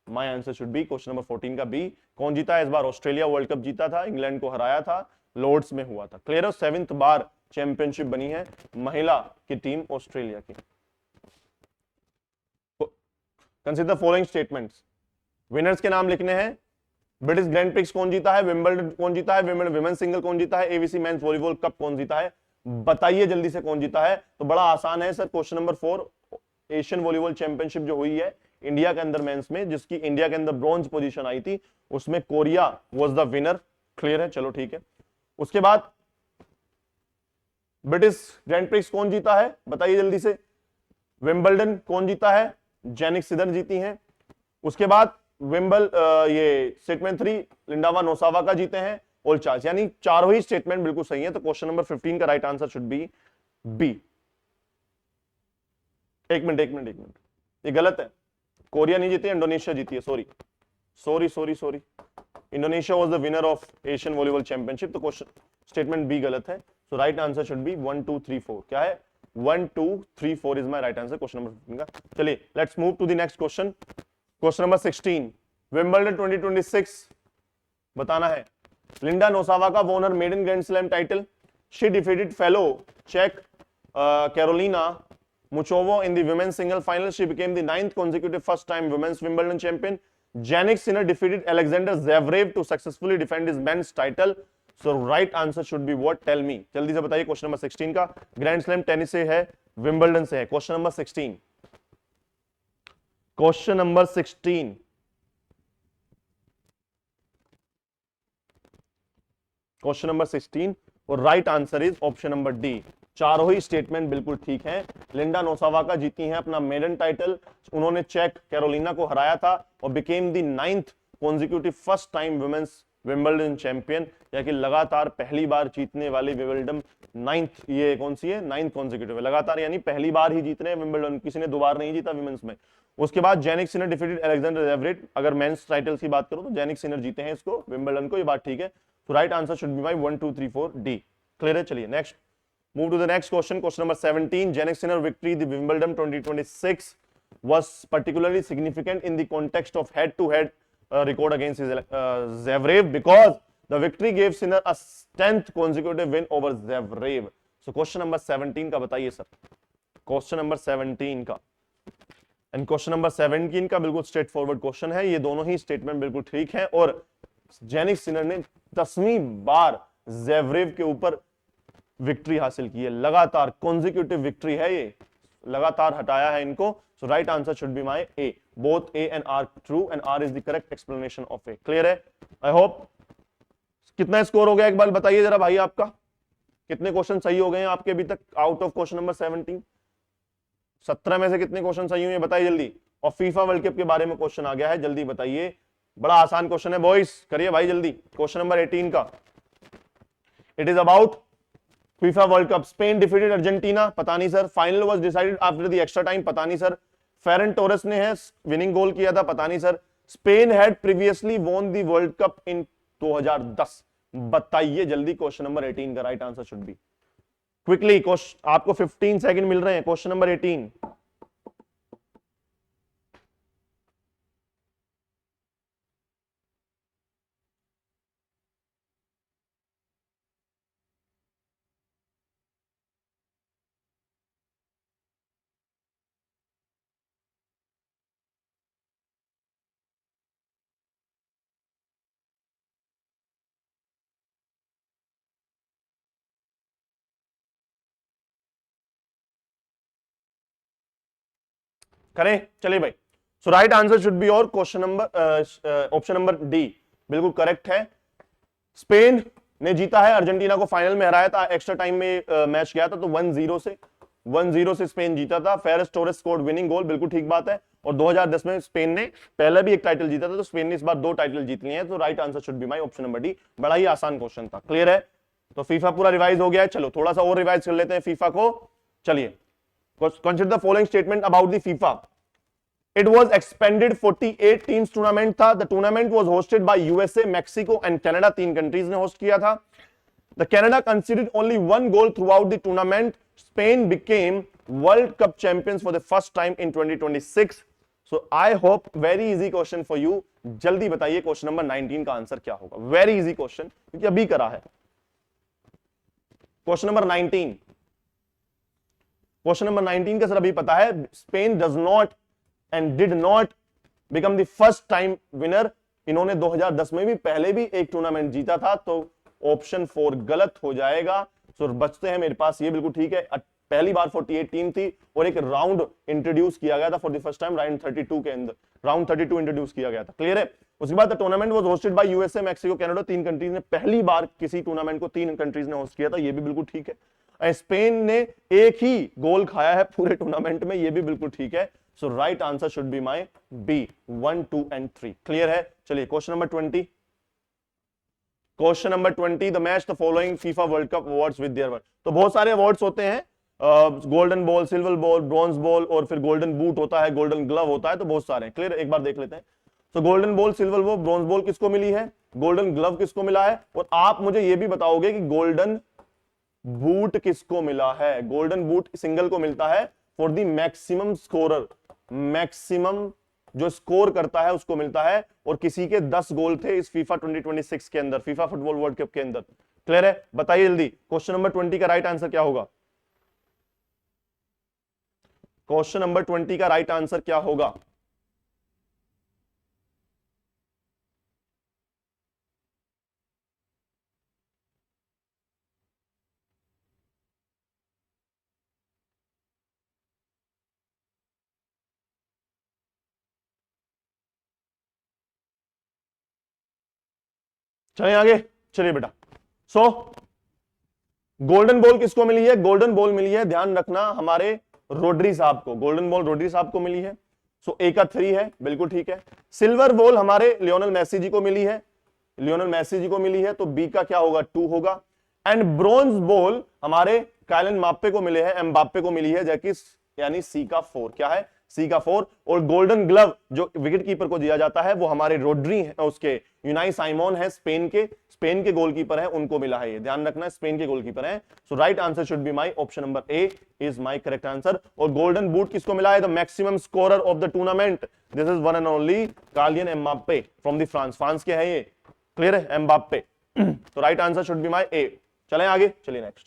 my answer should be question number 14 का बी। कौन जीता है इस बार? ऑस्ट्रेलिया वर्ल्ड कप जीता था, इंग्लैंड को हराया था, लॉर्ड्स में हुआ था। क्लियर है? 7th बार चैंपियनशिप बनी है महिला की टीम ऑस्ट्रेलिया की। Consider the following statements. Winners के नाम लिखने हैं। ब्रिटिश ग्रैंड प्रिक्स कौन जीता है? विंबलडन कौन जीता है? विंबलडन विमेन सिंगल कौन जीता है? एबीसी मेंस वॉलीबॉल कप कौन जीता है? बताइए जल्दी से कौन जीता है। तो बड़ा आसान है sir, question number 4, Asian volleyball championship जो हुई है इंडिया के अंदर मेंस में, जिसकी इंडिया के अंदर ब्रॉन्ज पोजीशन आई थी, उसमें Korea was the winner. Clear है? चलो ठीक है। उसके बाद ब्रिटिश ग्रैंड प्रिक्स कौन जीता है? बताइए जल्दी से। विंबलडन कौन जीता है? जेनिक सिनर जीती हैं। उसके बाद ये स्टेटमेंट 3 लिंडावा नोसावा का जीते हैं ऑल चार्ज, यानी चारों ही स्टेटमेंट बिल्कुल सही है। तो क्वेश्चन नंबर 15 का right answer should be B. एक मिनट, ये गलत है। कोरिया नहीं जीती, इंडोनेशिया जीती है। Sorry, Indonesia was the winner of Asian volleyball championship. तो क्वेश्चन स्टेटमेंट बी गलत है। So right answer should be 1 2 3 4। क्या है? 1 2 3 4 is my right answer question number 15 का। चलिए let's move to the next question. Question number 16, Wimbledon 2026 बताना है। लिंडा नोसावा का won her maiden grand slam title. She defeated fellow चेक Karolina Muchova in the women's single final. She became the 9th consecutive first time women's Wimbledon champion. Jannik Sinner defeated Alexander Zverev to successfully defend his men's title. So right answer should be what? Tell me. जल्दी से बताइए। क्वेश्चन नंबर 16 का ग्रैंड स्लैम टेनिस से है, विंबलडन से है। Question number 16, question number 16, question number 16 और right answer is option number D. चारों ही स्टेटमेंट बिल्कुल ठीक हैं। लिंडा नोसावा का जीती हैं अपना मेडन टाइटल, उन्होंने चेक कैरोलिना को हराया था और became the 9th consecutive first time women's Wimbledon champion, या कि लगातार पहली बार जीतने वाली विंबलडन 9th, ये कौन सी है? 9th consecutive है लगातार, यानी पहली बार ही जीत रहे हैं विंबलडन, किसी ने 2 बार नहीं जीता विमेंस में। उसके बाद Jannik Sinner defeated Alexander Zverev. अगर मेंस टाइटल्स की बात करो तो जेनिक सिनर जीते हैं इसको, विंबलडन को, ये बात ठीक है। तो right answer should be by 1 2 3 4 D. Clear है? चलिए next, move to the next question. Question number 17, Jannik Sinner victory the Wimbledon 2026 was particularly significant in the context of head-to-head record against Zverev because the victory gave Sinner a 10th consecutive win over Zverev. So question number 17 का बताइए सर। क्वेश्चन नंबर 17 का, एंड क्वेश्चन नंबर 17 का बिल्कुल स्ट्रेट फॉरवर्ड क्वेश्चन है। ये दोनों ही स्टेटमेंट बिल्कुल ठीक है और जेनिक सिनर ने 10वीं बार ज़ेवरेव के ऊपर विक्ट्री हासिल की है, लगातार कॉन्जिक्यूटिव विक्ट्री है ये। लगातार हटाया है इनको। So right answer should be my A, both A and R true and R is the correct explanation of A. Clear है? I hope. कितना स्कोर हो गया एक बार बताइए जरा भाई, आपका कितने क्वेश्चन सही हो गए हैं आपके अभी तक आउट ऑफ क्वेश्चन नंबर 17? 17 में से कितने क्वेश्चन सही हुए बताइए जल्दी। और फीफा वर्ल्ड कप के बारे में क्वेश्चन आ गया है, जल्दी बताइए, बड़ा आसान क्वेश्चन है बॉयज, करिए भाई जल्दी। क्वेश्चन नंबर 18 का, it is about FIFA world cup. Spain defeated Argentina, पता नहीं sir. Final was decided after the extra time, पता नहीं सर। फेरन टोरेस ने है विनिंग गोल किया था, पता नहीं sir. Spain had previously won the world cup in 2010, बताइए जल्दी। क्वेश्चन नंबर 18 का right answer should be quickly. आपको 15 सेकंड मिल रहे हैं। क्वेश्चन नंबर 18, करें चलिए भाई। सो राइट आंसर शुड बी और question number option number D बिल्कुल करेक्ट है। स्पेन ने जीता है, अर्जेंटीना को फाइनल में हराया था, एक्स्ट्रा टाइम में मैच गया था, तो 1-0 से स्पेन जीता था। फेरन टोरेस स्कोर्ड विनिंग गोल, बिल्कुल ठीक बात है। और 2010 में स्पेन ने पहले भी एक टाइटल जीता था, तो स्पेन ने इस बार 2 टाइटल जीत लिए हैं। तो right answer should be my option number D. बड़ा ही आसान क्वेश्चन था। क्लियर है? तो फीफा पूरा रिवाइज हो गया है। चलो थोड़ा सा और रिवाइज कर लेते हैं फीफा को। चलिए, consider the following statement about the FIFA. It was expanded 48 teams tournament था। The tournament was hosted by USA, Mexico and Canada, 3 countries ने host किया था। The Canada conceded only 1 goal throughout the tournament. Spain became World Cup champions for the first time in 2026. So I hope very easy question for you. जल्दी बताइए क्वेश्चन नंबर 19 का आंसर क्या होगा। वेरी इजी क्वेश्चन, क्योंकि अभी करा है। क्वेश्चन नंबर 19, क्वेश्चन नंबर 19 का सर अभी पता है। Spain does not and did not become the first time winner. इन्होंने 2010 में भी पहले भी एक टूर्नामेंट जीता था, तो ऑप्शन 4 गलत हो जाएगा। सो बचते हैं मेरे पास ये, बिल्कुल ठीक है। पहली बार 48 टीम थी और एक राउंड इंट्रोड्यूस किया गया था for the first time, round 32 के अंदर, राउंड 32 इंट्रोड्यूस किया गया था। क्लियर है? उसके बाद tournament was hosted by USA, Mexico, Canada, 3 countries ने पहली बार किसी टूर्नामेंट को 3 कंट्रीज ने होस्ट किया था, ये भी बिल्कुल ठीक है। स्पेन ने एक ही गोल खाया है पूरे टूर्नामेंट में, ये भी बिल्कुल ठीक है। So right answer should be my B, 1, 2 and 3। Clear है? चलिए question number 20। Question number 20, the match the following FIFA world cup awards with their word. तो बहुत सारे अवार्ड्स होते हैं, golden ball, silver ball, bronze ball, और फिर गोल्डन बूट होता है, गोल्डन ग्लव होता है, तो बहुत सारे हैं। क्लियर? एक बार देख लेते हैं। तो golden ball, silver ball, bronze ball किसको मिली है, गोल्डन ग्लव किसको मिला है, और आप मुझे ये भी बताओगे कि गोल्डन बूट किसको मिला है। गोल्डन बूट सिंगल को मिलता है for the maximum scorer, maximum जो स्कोर करता है उसको मिलता है, और किसी के 10 गोल थे इस फीफा 2026 के अंदर, फीफा फुटबॉल वर्ल्ड कप के अंदर। क्लियर है? बताइए जल्दी क्वेश्चन नंबर 20 का राइट आंसर क्या होगा। क्वेश्चन नंबर 20 का राइट आंसर क्या होगा। चलिए आगे, चलिए बेटा। सो गोल्डन बॉल किसको मिली है, गोल्डन बॉल मिली है, ध्यान रखना, हमारे रोड्री साहब को, गोल्डन बॉल रोड्री साहब को मिली है। सो ए का 3 है, बिल्कुल ठीक है। सिल्वर बॉल हमारे लियोनेल मेसी जी को मिली है, लियोनेल मेसी जी को मिली है, तो बी का क्या होगा, 2 होगा। एंड ब्रॉन्ज बॉल हमारे काइलन माप्पे को मिले हैं, एम्बाप्पे को मिली है, जैकि यानी सी का 4, क्या है, सी का 4। और गोल्डन ग्लव जो विकेट कीपर को दिया जाता है वो हमारे रोड्री है, उसके यूनाई साइमोन है, स्पेन के गोलकीपर है, उनको मिला है। ये ध्यान रखना, स्पेन के गोलकीपर है। So right answer should be my option number A is my correct answer. और गोल्डन बूट किसको मिला है, the maximum scorer of the tournament, this is one and only Kylian Mbappe from the France के हैं ये। क्लियर है? एम्बाप्पे। तो right answer should be my A. चलें आगे, चलिए next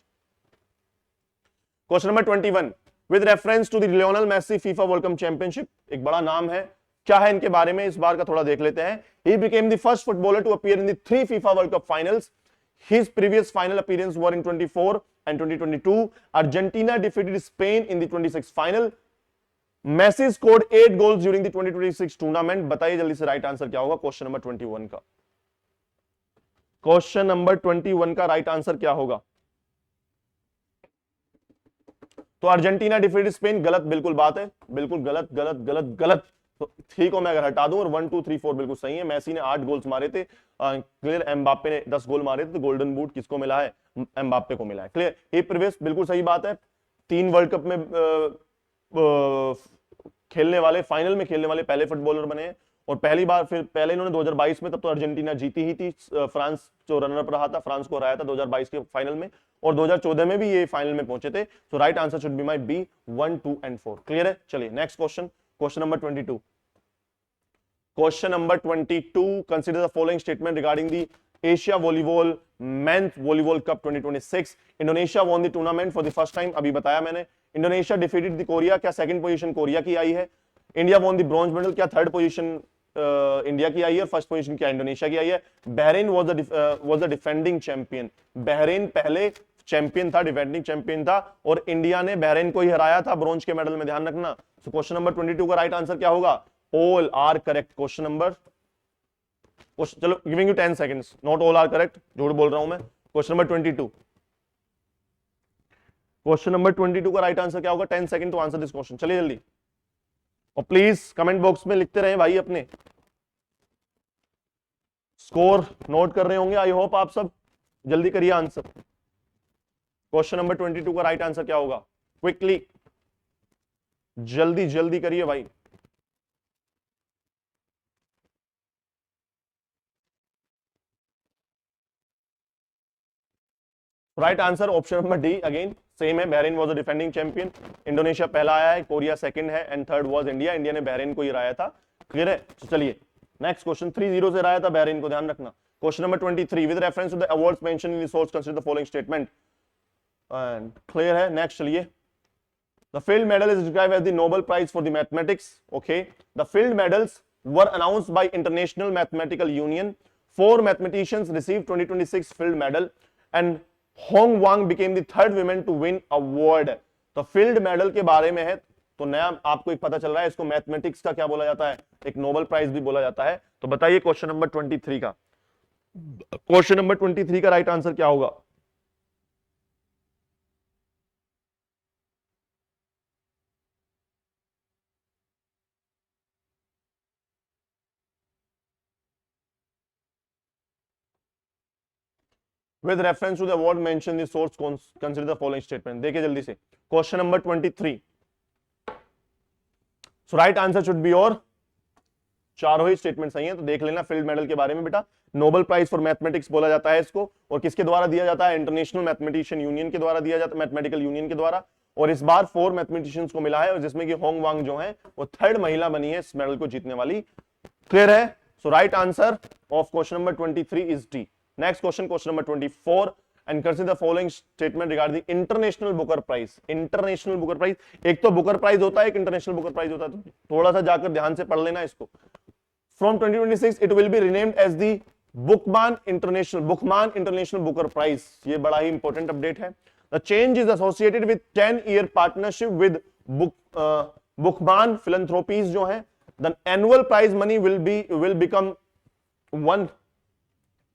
question number 21, with reference to the Lionel Messi FIFA world cup championship. एक बड़ा नाम है, क्या है इनके बारे में इस बार का थोड़ा देख लेते हैं। He became the first footballer to appear in the 3 FIFA world Cup finals. His previous final appearance were in 24 and 2022. Argentina defeated Spain in the 26 final. Messi scored 8 goals during the 2026 tournament. बताइए जल्दी से राइट आंसर क्या होगा क्वेश्चन नंबर 21 का। क्वेश्चन नंबर 21 का राइट आंसर क्या होगा? तो अर्जेंटीना डिफीटेड स्पेन, गलत बिल्कुल बात है, बिल्कुल गलत गलत गलत गलत। तो थ्री को मैं अगर हटा दूं और 1 2 3 4 बिल्कुल सही है। मेसी ने 8 गोल्स मारे थे, क्लियर। एम्बाप्पे ने 10 गोल मारे थे, तो गोल्डन बूट किसको मिला है? एम्बाप्पे को मिला है, क्लियर। ये प्रवेश बिल्कुल सही बात है। 3 वर्ल्ड कप में खेलने वाले, फाइनल में खेलने वाले पहले फुटबॉलर बने हैं। और पहली बार फिर पहले इन्होंने 2022 में, तब तो अर्जेंटीना जीती ही थी, फ्रांस जो रनर अप रहा था, फ्रांस को हराया था 2022 के फाइनल में। और 2014 में भी ये फाइनल में पहुंचे थे। So right answer should be my B 1 2 and 4, clear है। चलिए next question, question number 22। Question number 22, consider the following statement regarding the Asia volleyball men's volleyball cup 2026। Indonesia won the tournament for the first time. अभी बताया मैंने, इंडोनेशिया डिफीटेड द कोरिया, क्या सेकंड पोजीशन कोरिया की आई है। India won the bronze medal, क्या थर्ड पोजीशन इंडिया की आई है, फर्स्ट पोजीशन क्या इंडोनेशिया की आई है। Bahrain was the defending champion, Bahrain पहले चैंपियन था, डिफेंडिंग चैंपियन था, और इंडिया ने बहरीन को ही हराया था ब्रॉन्ज के मेडल में, ध्यान रखना। सो क्वेश्चन नंबर 22 का राइट आंसर क्या होगा? All are correct. Question number, चलो giving you 10 seconds, not all are correct, झूठ बोल रहा हूं मैं। क्वेश्चन नंबर 22, क्वेश्चन नंबर 22 का राइट आंसर क्या होगा? 10 second to answer this question. चलिए जल्दी, और प्लीज कमेंट बॉक्स में लिखते रहे भाई, अपने स्कोर नोट कर रहे होंगे, आई होप आप सब। जल्दी करिए आंसर। क्वेश्चन नंबर 22 का राइट आंसर क्या होगा? क्विकली, जल्दी जल्दी करिए भाई। Right answer option number D, again same है। Bahrain was the defending champion, Indonesia पहला आया है, कोरिया सेकंड है, and third was India. India ने बहरीन को ही हराया था, क्लियर है। तो चलिए नेक्स्ट क्वेश्चन, 3-0 से हराया था बहरीन को, ध्यान रखना। Question number 23, with reference to the awards mentioned in the source consider the following statement, and clear है। नेक्स्ट चलिए, the Field Medal is described as the Nobel Prize for the mathematics. Okay, the Field Medals were announced by International Mathematical Union. 4 mathematicians received 2026 Field Medal and Hong Wang became the third women to win award. तो फील्ड मेडल के बारे में है, तो नया आपको एक पता चल रहा है, इसको मैथमेटिक्स का क्या बोला जाता है? एक नोबेल प्राइज भी बोला जाता है। तो बताइए क्वेश्चन नंबर 23 का, क्वेश्चन नंबर 23 का राइट आंसर क्या होगा? With reference to the award mentioned, the source consider the following statement. देखिए जल्दी से, question number 23। So right answer should be your, चारों ही स्टेटमेंट सही है। तो देख लेना फील्ड मेडल के बारे में बेटा, नोबेल प्राइज फॉर मैथमेटिक्स बोला जाता है इसको, और किसके द्वारा दिया जाता है? इंटरनेशनल मैथमेटिशियन यूनियन के द्वारा दिया जाता है, मैथमेटिकल यूनियन के द्वारा। और इस बार 4 मैथमेटिशियंस को मिला है, और जिसमें कि होंग वांग जो है वो थर्ड महिला बनी है इस मेडल को जीतने वाली, क्लियर है। So right answer of question number 23 is D. Next question, question number 24, and consider the following statement regarding international Booker prize. International Booker prize, एक तो बुकर प्राइज होता है, एक इंटरनेशनल बुकर प्राइज होता है, तो थोड़ा सा जाकर ध्यान से पढ़ लेना इसको। From 2026 it will be renamed as the Bookman International Booker Prize। ये बड़ा ही इंपॉर्टेंट अपडेट है। The change is associated with 10-year partnership with Bookman Philanthropies जो है। The annual prize money will become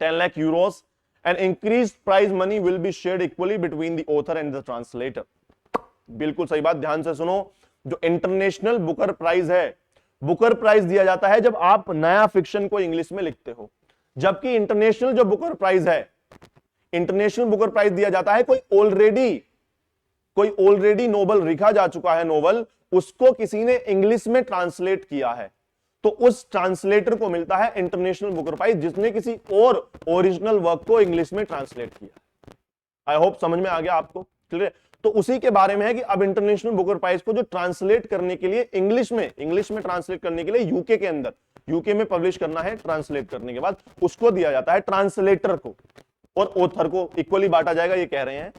10 lakh euros and increased prize money will be shared equally between the author and the translator। बिल्कुल सही बात, ध्यान से सुनो। जो इंटरनेशनल बुकर प्राइज है, बुकर प्राइज दिया जाता है जब आप नया फिक्शन को इंग्लिश में लिखते हो, जबकि इंटरनेशनल जो बुकर प्राइज है, इंटरनेशनल बुकर प्राइज दिया जाता है कोई ऑलरेडी नोवेल लिखा जा चुका है, नोवेल उसको किसी ने इंग्लिश में ट्रांसलेट किया है, तो उस ट्रांसलेटर को मिलता है इंटरनेशनल बुकर प्राइज, जिसने किसी और ओरिजिनल वर्क को इंग्लिश में ट्रांसलेट किया। आई होप समझ में आ गया आपको, क्लियर। तो उसी के बारे में है कि अब इंटरनेशनल बुकर प्राइज को जो ट्रांसलेट करने के लिए इंग्लिश में ट्रांसलेट करने के लिए यूके के अंदर, यूके में पब्लिश करना है, ट्रांसलेट करने के बाद उसको दिया जाता है ट्रांसलेटर को, और ऑथर को इक्वली बांटा जाएगा, ये कह रहे हैं।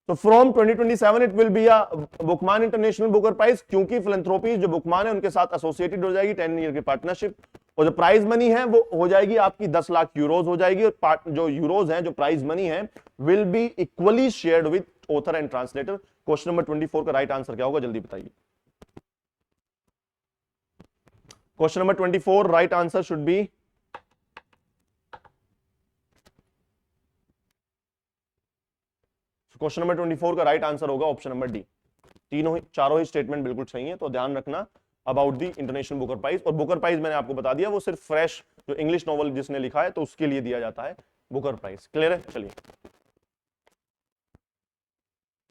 तो from 2027 it will be a Bookman international Booker prize, क्योंकि फिलैंथ्रोपी जो बुकमान है उनके साथ एसोसिएटेड हो जाएगी, 10 ईयर की पार्टनरशिप। और जो प्राइज मनी है वो हो जाएगी आपकी 10 लाख यूरोज हो जाएगी, और जो यूरोज हैं, जो प्राइज मनी है, will be equally shared with author and translator. Question number 24 का राइट आंसर क्या होगा, जल्दी बताइए। Question number 24 right answer should be question number 24 का राइट आंसर होगा ऑप्शन नंबर डी। चारों ही स्टेटमेंट बिल्कुल सही है, तो ध्यान रखना about the International Booker Prize. और बुकर प्राइज मैंने आपको बता दिया, वो सिर्फ फ्रेश जो इंग्लिश नॉवल जिसने लिखा है तो उसके लिए दिया जाता है बुकर प्राइज। क्लियर है? चलिए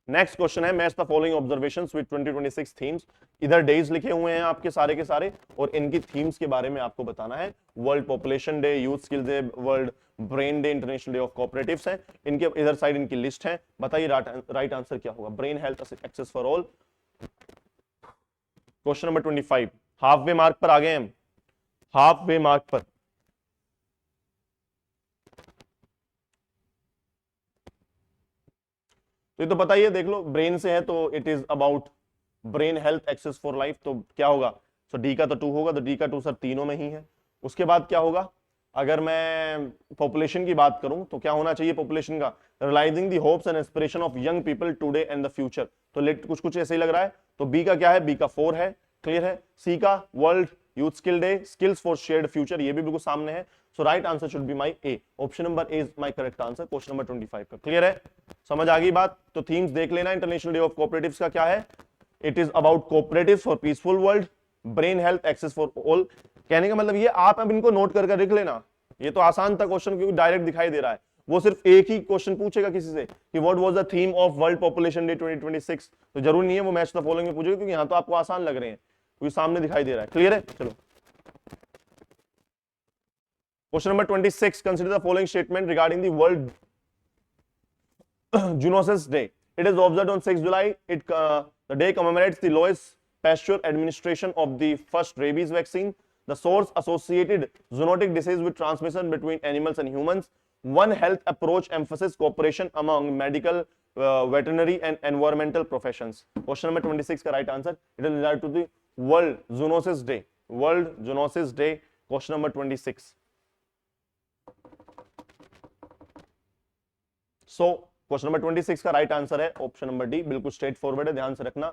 नेक्स्ट क्वेश्चन है, match the following observations with 2026 themes. इधर डेज लिखे हुए हैं आपके सारे के सारे, और इनकी थीम्स के बारे में आपको बताना है। World population day, youth skill day, world brain day, international day of cooperatives है। इनके इधर साइड इनकी लिस्ट है। बताइए राइट आंसर क्या होगा। Brain health access for all. Question number 25 half way mark पर आ गए हम, हाफ वे मार्क पर। तो ये तो पता ही है, देख लो ब्रेन से है तो it is about brain health access for life, तो क्या होगा, सो डी का तो 2 होगा, तो डी का 2 सर तीनों में ही है। उसके बाद क्या होगा, अगर मैं पॉपुलेशन की बात करूं तो क्या होना चाहिए पॉपुलेशन का, realising the hopes and aspiration of young people today and the future. तो लेट कुछ कुछ ऐसे ही लग रहा है, तो बी का क्या है, बी का 4 है, क्लियर है। सी का world youth skill day, skills for shared future, ये भी बिल्कुल सामने है। So right answer should be my A, option number A is my correct answer question number 25 का। क्लियर है, समझ आ गई बात। तो थीम्स देख लेना, इंटरनेशनल डे ऑफ कोऑपरेटिव्स का क्या है, it is about cooperatives for peaceful world, brain health access for all. कहने का मतलब ये, आप अब इनको नोट करके लिख लेना, ये तो आसान था क्वेश्चन क्योंकि डायरेक्ट दिखाई दे रहा है। वो सिर्फ एक ही क्वेश्चन पूछेगा किसी से कि what was the theme of world population day 2026, तो जरूरी नहीं है वो मैच द फॉलोइंग में पूछेगा, क्योंकि यहां तो आपको आसान लग रहे हैं क्योंकि सामने दिखाई दे रहा है। क्लियर है, चलो question number 26, consider the following statement regarding the world zoonosis day. It is observed on 6 July. The day commemorates the Lois Pasteur administration of the first rabies vaccine. The source associated zoonotic disease with transmission between animals and humans. One health approach emphasis cooperation among medical, veterinary and environmental professions. Question number 26 का right answer. It is related to the World Zoonosis Day. World Zoonosis Day. Question number 26. So question number 26 का राइट आंसर है ऑप्शन नंबर डी, बिल्कुल स्ट्रेट फॉरवर्ड है, ध्यान से रखना।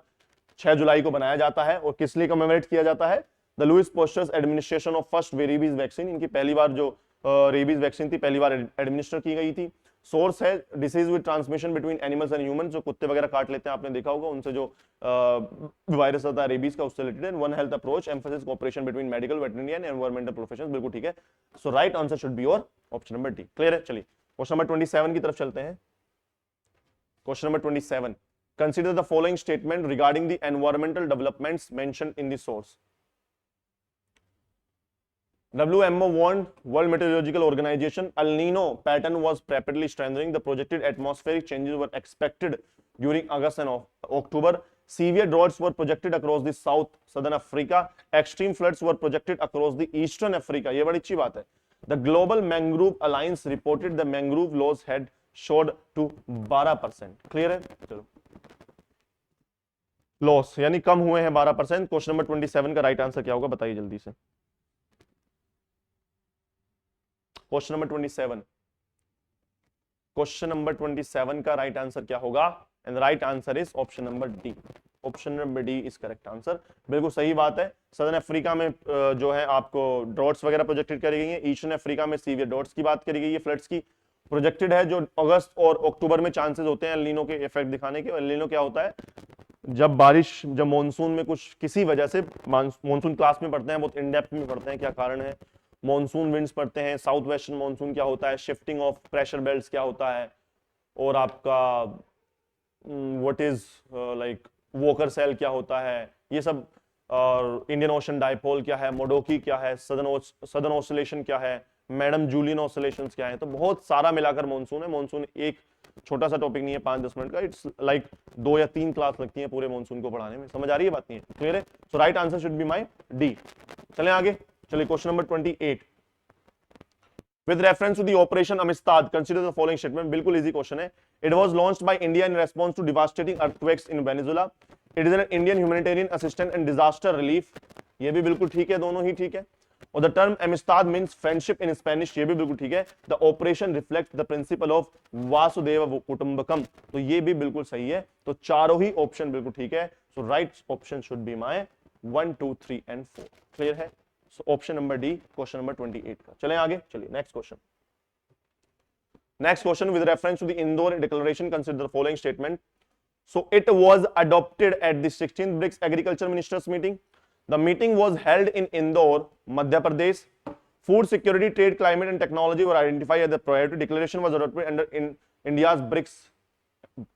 6 जुलाई को बनाया जाता है, और किस लिए कमेमोरेट किया जाता है, the Louis Pasteur administration of first rabies vaccine. इनकी पहली बार जो रेबीज वैक्सीन थी, पहली बार एडमिनिस्टर की गई थी। सोर्स है disease with transmission between animals and human, जो कुत्ते वगैरह काट लेते हैं, आपने देखा होगा, उनसे जो वायरस आता है रेबीज का, उससे related. One health approach emphasis cooperation between medical, veterinary and environmental professions, बिल्कुल ठीक है। So right answer should be your option number D. Clear है, चलिए क्वेश्चन नंबर 27 की तरफ चलते हैं। Question number 27. Consider the following statement regarding the environmental developments mentioned in the source. WMO warned World Meteorological Organization El Nino pattern was rapidly strengthening. The projected atmospheric changes were expected during August and October. Severe droughts were projected across the southern Africa. Extreme floods were projected across the eastern Africa. ये बड़ी अच्छी बात है। The Global Mangrove Alliance reported the mangrove loss had showed to 12%। Clear है, चलो लॉस यानी कम हुए हैं 12%। क्वेश्चन नंबर 27 का राइट आंसर क्या होगा, बताइए जल्दी से। क्वेश्चन नंबर 27, क्वेश्चन नंबर 27 का राइट आंसर क्या होगा, and right answer is option number D. Option number D is correct answer, बिल्कुल सही बात है। सदर्न अफ्रीका में जो है आपको ड्रॉट्स वगैरह प्रोजेक्टेड करी गई है, ईस्टर्न अफ्रीका में सीवियर ड्रॉट्स की बात करी गई है, फ्लड्स की प्रोजेक्टेड है, जो अगस्त और अक्टूबर में चांसेस होते हैं एल नीनो के इफेक्ट दिखाने के। एल नीनो क्या होता है, जब मॉनसून में कुछ किसी वजह से, मॉनसून क्लास में पढ़ते हैं, बहुत इन डेप्थ में पढ़ते हैं क्या कारण है, मॉनसून विंड्स पढ़ते हैं, साउथ वेस्टर्न मॉनसून क्या होता है, शिफ्टिंग ऑफ प्रेशर बेल्ट्स क्या होता है, और आपका what is like Walker cell क्या होता है, ये सब, और इंडियन ओशन डाइपोल क्या है, मोडोकी क्या है, सदर्न ऑसिलेशन क्या है, मैडम जूलियन ऑसिलेशंस क्या है। तो बहुत सारा मिलाकर मॉनसून है। मॉनसून एक छोटा सा टॉपिक नहीं है 5-10 मिनट का, इट्स लाइक 2 या 3 क्लास लगती है पूरे मॉनसून को पढ़ाने में। समझ आ रही है बात, नहीं है, क्लियर है। So right answer should be my D. चलें आगे, चलिए question number 28। With reference to the Operation Amistad, consider the following statement. बिल्कुल इजी क्वेश्चन है। It was launched by India in response to devastating earthquakes in Venezuela. It is an Indian humanitarian assistance and disaster relief. ये भी बिल्कुल ठीक है, दोनों ही ठीक है। और the term amistad means friendship in Spanish, ये भी बिल्कुल ठीक है। The operation reflect the principle of वासुदेव कुटुंबकम, तो ये भी बिल्कुल सही है। तो चारों ही ऑप्शन बिल्कुल ठीक है। So right option should be my 1, 2, 3 and 4। Clear है? So option number D question number 28 का। चलें आगे, चलिए next question. Next question with reference to the Indore Declaration, consider the following statement. So it was adopted at the 16th BRICS Agriculture Ministers meeting. The meeting was held in Indore, Madhya Pradesh. Food security, trade, climate and technology were identified as the priority. Declaration was adopted under India's BRICS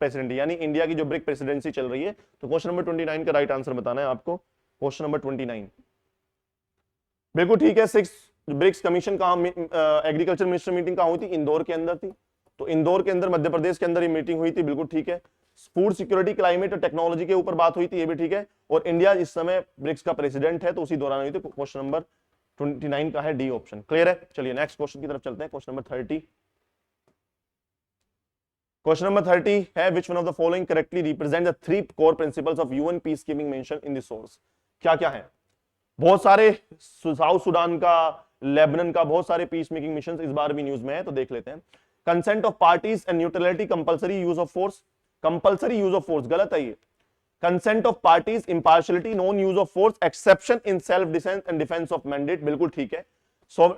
presidency, यानी इंडिया की जो ब्रिक प्रेसिडेंसी चल रही है। तो क्वेश्चन नंबर 29 का राइट आंसर बताना है आपको। क्वेश्चन नंबर 29 बिल्कुल ठीक है। 6 ब्रिक्स कमीशन कहां, एग्रीकल्चर मिनिस्टर मीटिंग कहां हुई थी? इंदौर के अंदर थी। तो इंदौर के अंदर मध्य प्रदेश के अंदर ये मीटिंग हुई थी, बिल्कुल ठीक है। फूड सिक्योरिटी, क्लाइमेट और टेक्नोलॉजी के ऊपर बात हुई थी, ये भी ठीक है। और इंडिया इस समय ब्रिक्स का प्रेसिडेंट है, तो उसी दौरान हुई थी। क्वेश्चन नंबर 29 का है डी ऑप्शन। क्लियर है? चलिए नेक्स्ट क्वेश्चन की तरफ चलते हैं। Question number 30। क्वेश्चन नंबर 30 है which one of the following correctly represent the 3 core principles of UN peace keeping mention in the source. क्या क्या है? बहुत सारे, साउथ सुडान का, लेबनान का, बहुत सारे पीस मेकिंग मिशन इस बार भी न्यूज में है, तो देख लेते हैं। Consent of parties and neutrality, compulsory use of force. Compulsory use of force गलत है ये। Consent of parties, impartiality, non use of force, exception in self defence and defence of mandate, बिल्कुल ठीक है।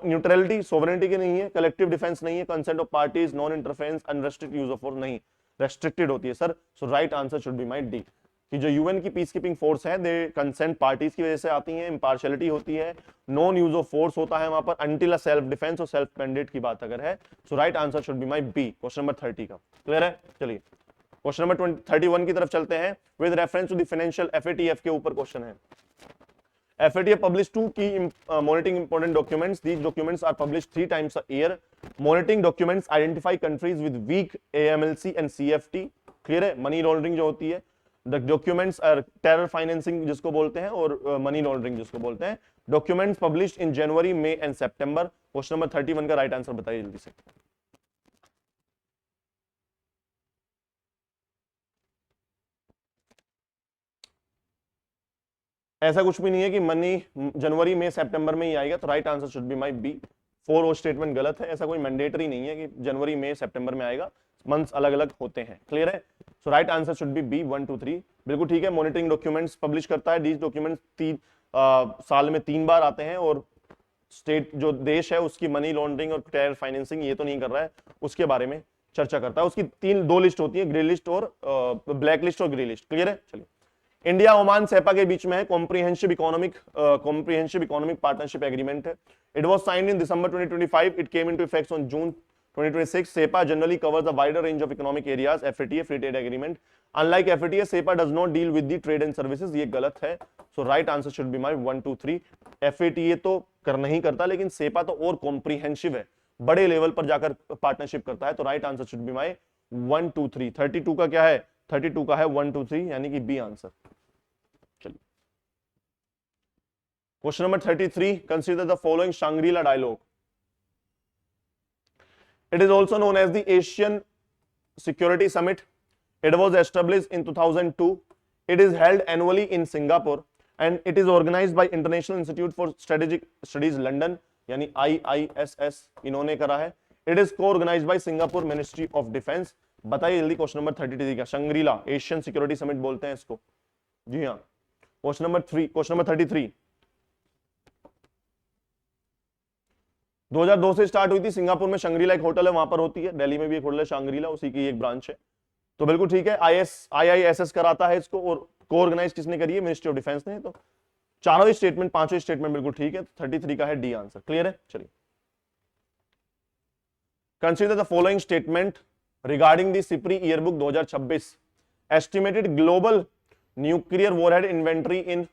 न्यूट्रलिटी सोवरेनिटी की नहीं है, कलेक्टिव डिफेंस नहीं है। Consent of parties, non interference, unrestricted use of force नहीं, रेस्ट्रिक्टेड होती है sir. So right answer should be my D, कि जो यूएन की पीस कीपिंग फोर्स है, दे कंसेंट पार्टीज की वजह से आती हैं, इंपार्शियलिटी होती है, नॉन यूज ऑफ फोर्स होता है वहां पर, अनटिल अ सेल्फ डिफेंस और सेल्फ मैंडेट की बात अगर है। So right answer should be my B, question number 30 का। क्लियर है? चलिए क्वेश्चन नंबर 31 की तरफ चलते हैं। With reference to the financial FATF के ऊपर क्वेश्चन है। FATF published 2 key monitoring important documents. These documents are published 3 times a year. Monitoring documents identify countries with weak AMLC and CFT. Clear है? मनी लॉन्ड्रिंग जो होती है, the documents are terror financing जिसको बोलते हैं, और मनी लॉन्ड्रिंग जिसको बोलते हैं। Documents published in January, May and September. Question number 31 का राइट आंसर बताइए जल्दी से। ऐसा कुछ भी नहीं है कि मनी जनवरी में सितंबर में ही आएगा, तो right answer should be my B. 4 और स्टेटमेंट गलत है। ऐसा कोई मैंडेटरी नहीं है कि जनवरी में सितंबर में आएगा, मंथ्स अलग अलग होते हैं। क्लियर है? So right answer should be B 1, 2, 3 बिल्कुल ठीक है। मॉनिटरिंग डॉक्यूमेंट्स पब्लिश करता है। दीज डॉक्यूमेंट्स 3 साल में 3 बार आते हैं, और स्टेट जो देश है उसकी मनी लॉन्ड्रिंग और टेरर फाइनेंसिंग ये तो नहीं कर रहा है, उसके बारे में चर्चा करता है। उसकी 2 लिस्ट होती है, ग्रे लिस्ट और ब्लैक लिस्ट और ग्रे लिस्ट। क्लियर है? चलिए इंडिया ओमान सेपा के बीच में है कॉम्प्रिहेंसिव इकोनॉमिक पार्टनरशिप एग्रीमेंट है। It was signed in December 2025, it came into effect on June 2026. SEPA generally covers a wider range of economic areas. FATF free trade agreement. Unlike FATF, SEPA does not deal with the trade and services. ये गलत है. So right answer should be my 1, 2, 3. FATA तो कर नहीं करता, लेकिन SEPA तो और कॉम्प्रिहेंसिव है, बड़े लेवल पर जाकर पार्टनरशिप करता है। तो right answer should be my 1, 2, 3. 32 का क्या है? 32 का है 1, 2, 3, यानी कि बी आंसर। चलिए question number 33, consider the following Shangri-La dialogue. It is also known as the Asian Security Summit. It was established in 2002. It is held annually in Singapore and it is organized by International Institute for Strategic Studies London, यानी IISS इन्होंने करा है. It is co-organized by Singapore Ministry of Defense. बताइए जल्दी क्वेश्चन नंबर 33 का. शंग्रीला एशियन सिक्योरिटी समिट बोलते हैं इसको. जी हाँ. क्वेश्चन नंबर 33 2002 से स्टार्ट हुई थी. सिंगापुर में शंग्रीला एक होटल है, वहां पर होती है. दिल्ली में भी एक होटल है शंग्रीला, उसी की एक ब्रांच है. तो बिल्कुल ठीक है. IISS कराता है इसको, और को ऑर्गेनाइज किसने करी है? मिनिस्ट्री ऑफ डिफेंस ने. तो चारों ही स्टेटमेंट, पांचों स्टेटमेंट बिल्कुल ठीक है. 33 का है डी आंसर. क्लियर है? चलिए consider the following statement regarding the SIPRI yearbook 2026. Estimated global nuclear warhead inventory in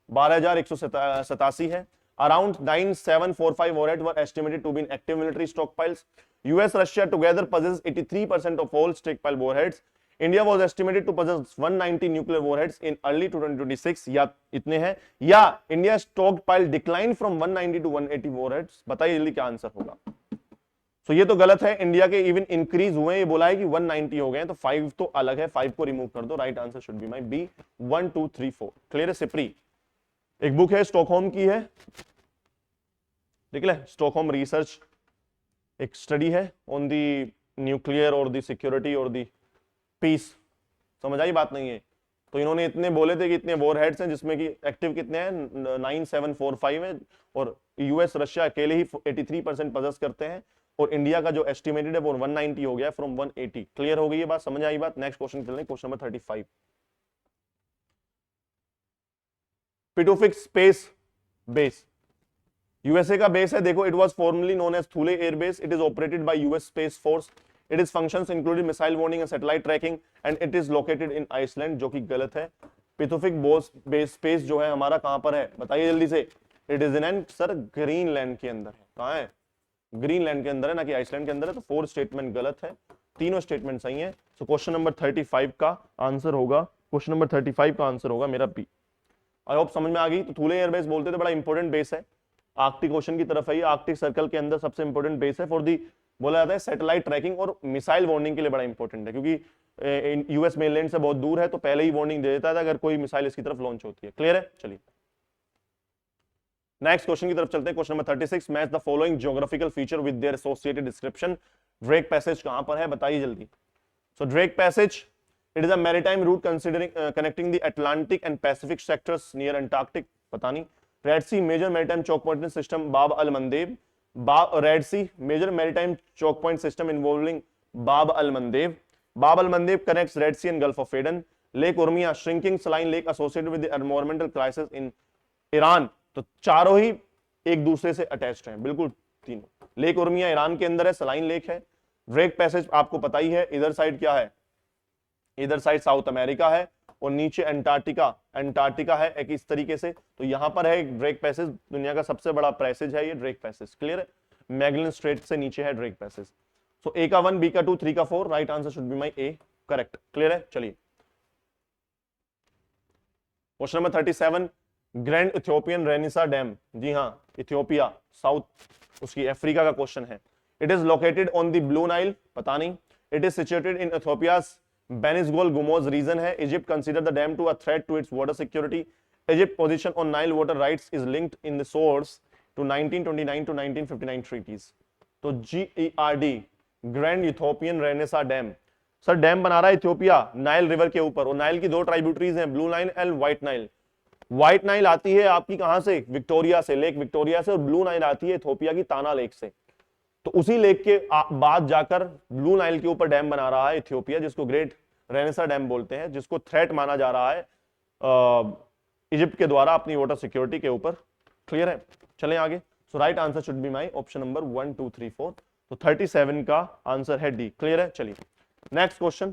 12,187 है. Around 9,745 warheads were estimated to be in active military stockpiles. US, Russia together possess 83% of all stockpile warheads. India was estimated to possess 190 nuclear warheads in early 2026. या इतने हैं, या India stockpile declined from 190 to 180 warheads. बताइए जल्दी क्या आंसर होगा. तो ये तो गलत है. इंडिया के इवन इंक्रीज हुए, ये बोला है कि 190 हो गए, तो 5 तो अलग है. 5 को रिमूव कर दो. Right answer should be my B 1, 2, 3, 4. Clear है? सिप्री एक बुक है, स्टॉकहोम की है. ठीक है, स्टॉकहोम रिसर्च एक स्टडी है ऑन दी न्यूक्लियर और दी सिक्योरिटी और दी पीस। समझ आई बात नहीं है? तो इन्होंने इतने बोले थे कि इतने वॉर हेड्स हैं जिसमें कि एक्टिव कितने हैं 9745 है, और यूएस रशिया अकेले ही 83% पजेस करते हैं, और इंडिया का जो एस्टिमेटेड है वो 190 हो गया फ्रॉम 180। क्लियर हो गई ये बात? समझ आई बात? नेक्स्ट क्वेश्चन चलते हैं, question number 35। Pituffik space base USA का बेस है। देखो, it was formally known as Thule air base. It is operated by US space force. It is functions included missile warning and satellite tracking, and it is located in Iceland, जो कि गलत है। पिथोफिक बेस स्पेस जो है हमारा कहां पर है बताइए जल्दी से? It is in sir Greenland के अंदर है। कहां है? ग्रीनलैंड के अंदर है, ना कि आइसलैंड के अंदर है। तो 4 स्टेटमेंट गलत है, तीनों स्टेटमेंट सही है। सो क्वेश्चन नंबर 35 का आंसर होगा, क्वेश्चन नंबर 35 का आंसर होगा मेरा बी। आई होप समझ में आ गई। तो थूले एयरबेस बोलते थे, बड़ा इंपॉर्टेंट बेस है, आर्कटिक ओशन की तरफ है ये, आर्कटिक सर्कल के अंदर सबसे इंपॉर्टेंट बेस है फॉर दी, बोला जाता है सैटेलाइट ट्रैकिंग और मिसाइल वार्निंग के लिए बड़ा इंपॉर्टेंट है, क्योंकि यूएस मेनलैंड से बहुत दूर है, तो पहले ही वार्निंग दे देता है अगर कोई मिसाइल इसकी तरफ लॉन्च होती है। क्लियर है? चलिए नेक्स्ट क्वेश्चन की तरफ चलते हैं। Question number 36, match the following geographical feature with their associated description. Drake passage कहां पर है बताइए जल्दी? So Drake passage, it is a maritime route considering connecting the Atlantic and Pacific sectors near Antarctic, पता नहीं। Red sea major maritime choke point system Bab Al Mandeb, red sea major maritime choke point system involving Bab Al Mandeb. Bab Al Mandeb connects red sea and gulf of Aiden. Lake Urmia shrinking saline lake associated with the environmental crisis in Iran. तो चारों ही एक दूसरे से अटैच्ड हैं, बिल्कुल तीनों। लेक उर्मिया ईरान के अंदर है, सलाइन लेक है। ड्रेक पैसेज आपको पता ही है, इधर साइड क्या है? इधर साइड साउथ अमेरिका है, और नीचे अंटार्कटिका, अंटार्कटिका है एक इस तरीके से। तो यहां पर है ड्रेक पैसेज, दुनिया का सबसे बड़ा पैसेज है ये ड्रेक पैसेज। क्लियर है? मैगलन स्ट्रेट से नीचे है ड्रेक पैसेज। सो ए का 1, बी का 2, 3 का 4, right answer should be my A, correct. Clear है? चलिए question number 37, grand Ethiopian renaissance dam, जी हां इथियोपिया साउथ उसकी अफ्रीका का क्वेश्चन है। It is located on the blue Nile, पता नहीं। It is situated in Ethiopia's Benishangul Gumuz region है। Egypt consider the dam to a threat to its water security. Egypt position on Nile water rights is linked in the source to 1929 to 1959 treaties. तो GERD Grand Ethiopian Renaissance Dam, sir dam बना रहा है इथियोपिया नाइल रिवर के ऊपर, और नाइल की 2 ट्राइब्यूटरीज हैं, blue Nile and white Nile. White Nile आती है आपकी कहां से? विक्टोरिया से, लेक विक्टोरिया से, और ब्लू नाइल आती है इथियोपिया की ताना लेक से। तो उसी लेक के बाद जाकर ब्लू नाइल के ऊपर डैम बना रहा है इथियोपिया, जिसको ग्रेट रेनेसा डैम बोलते हैं, जिसको थ्रेट माना जा रहा है इजिप्ट के द्वारा अपनी वाटर सिक्योरिटी के ऊपर। क्लियर है? चलें आगे। So right answer should be my option number 1, 2, 3, 4। तो 37 का आंसर है डी। क्लियर है? चलिए next question,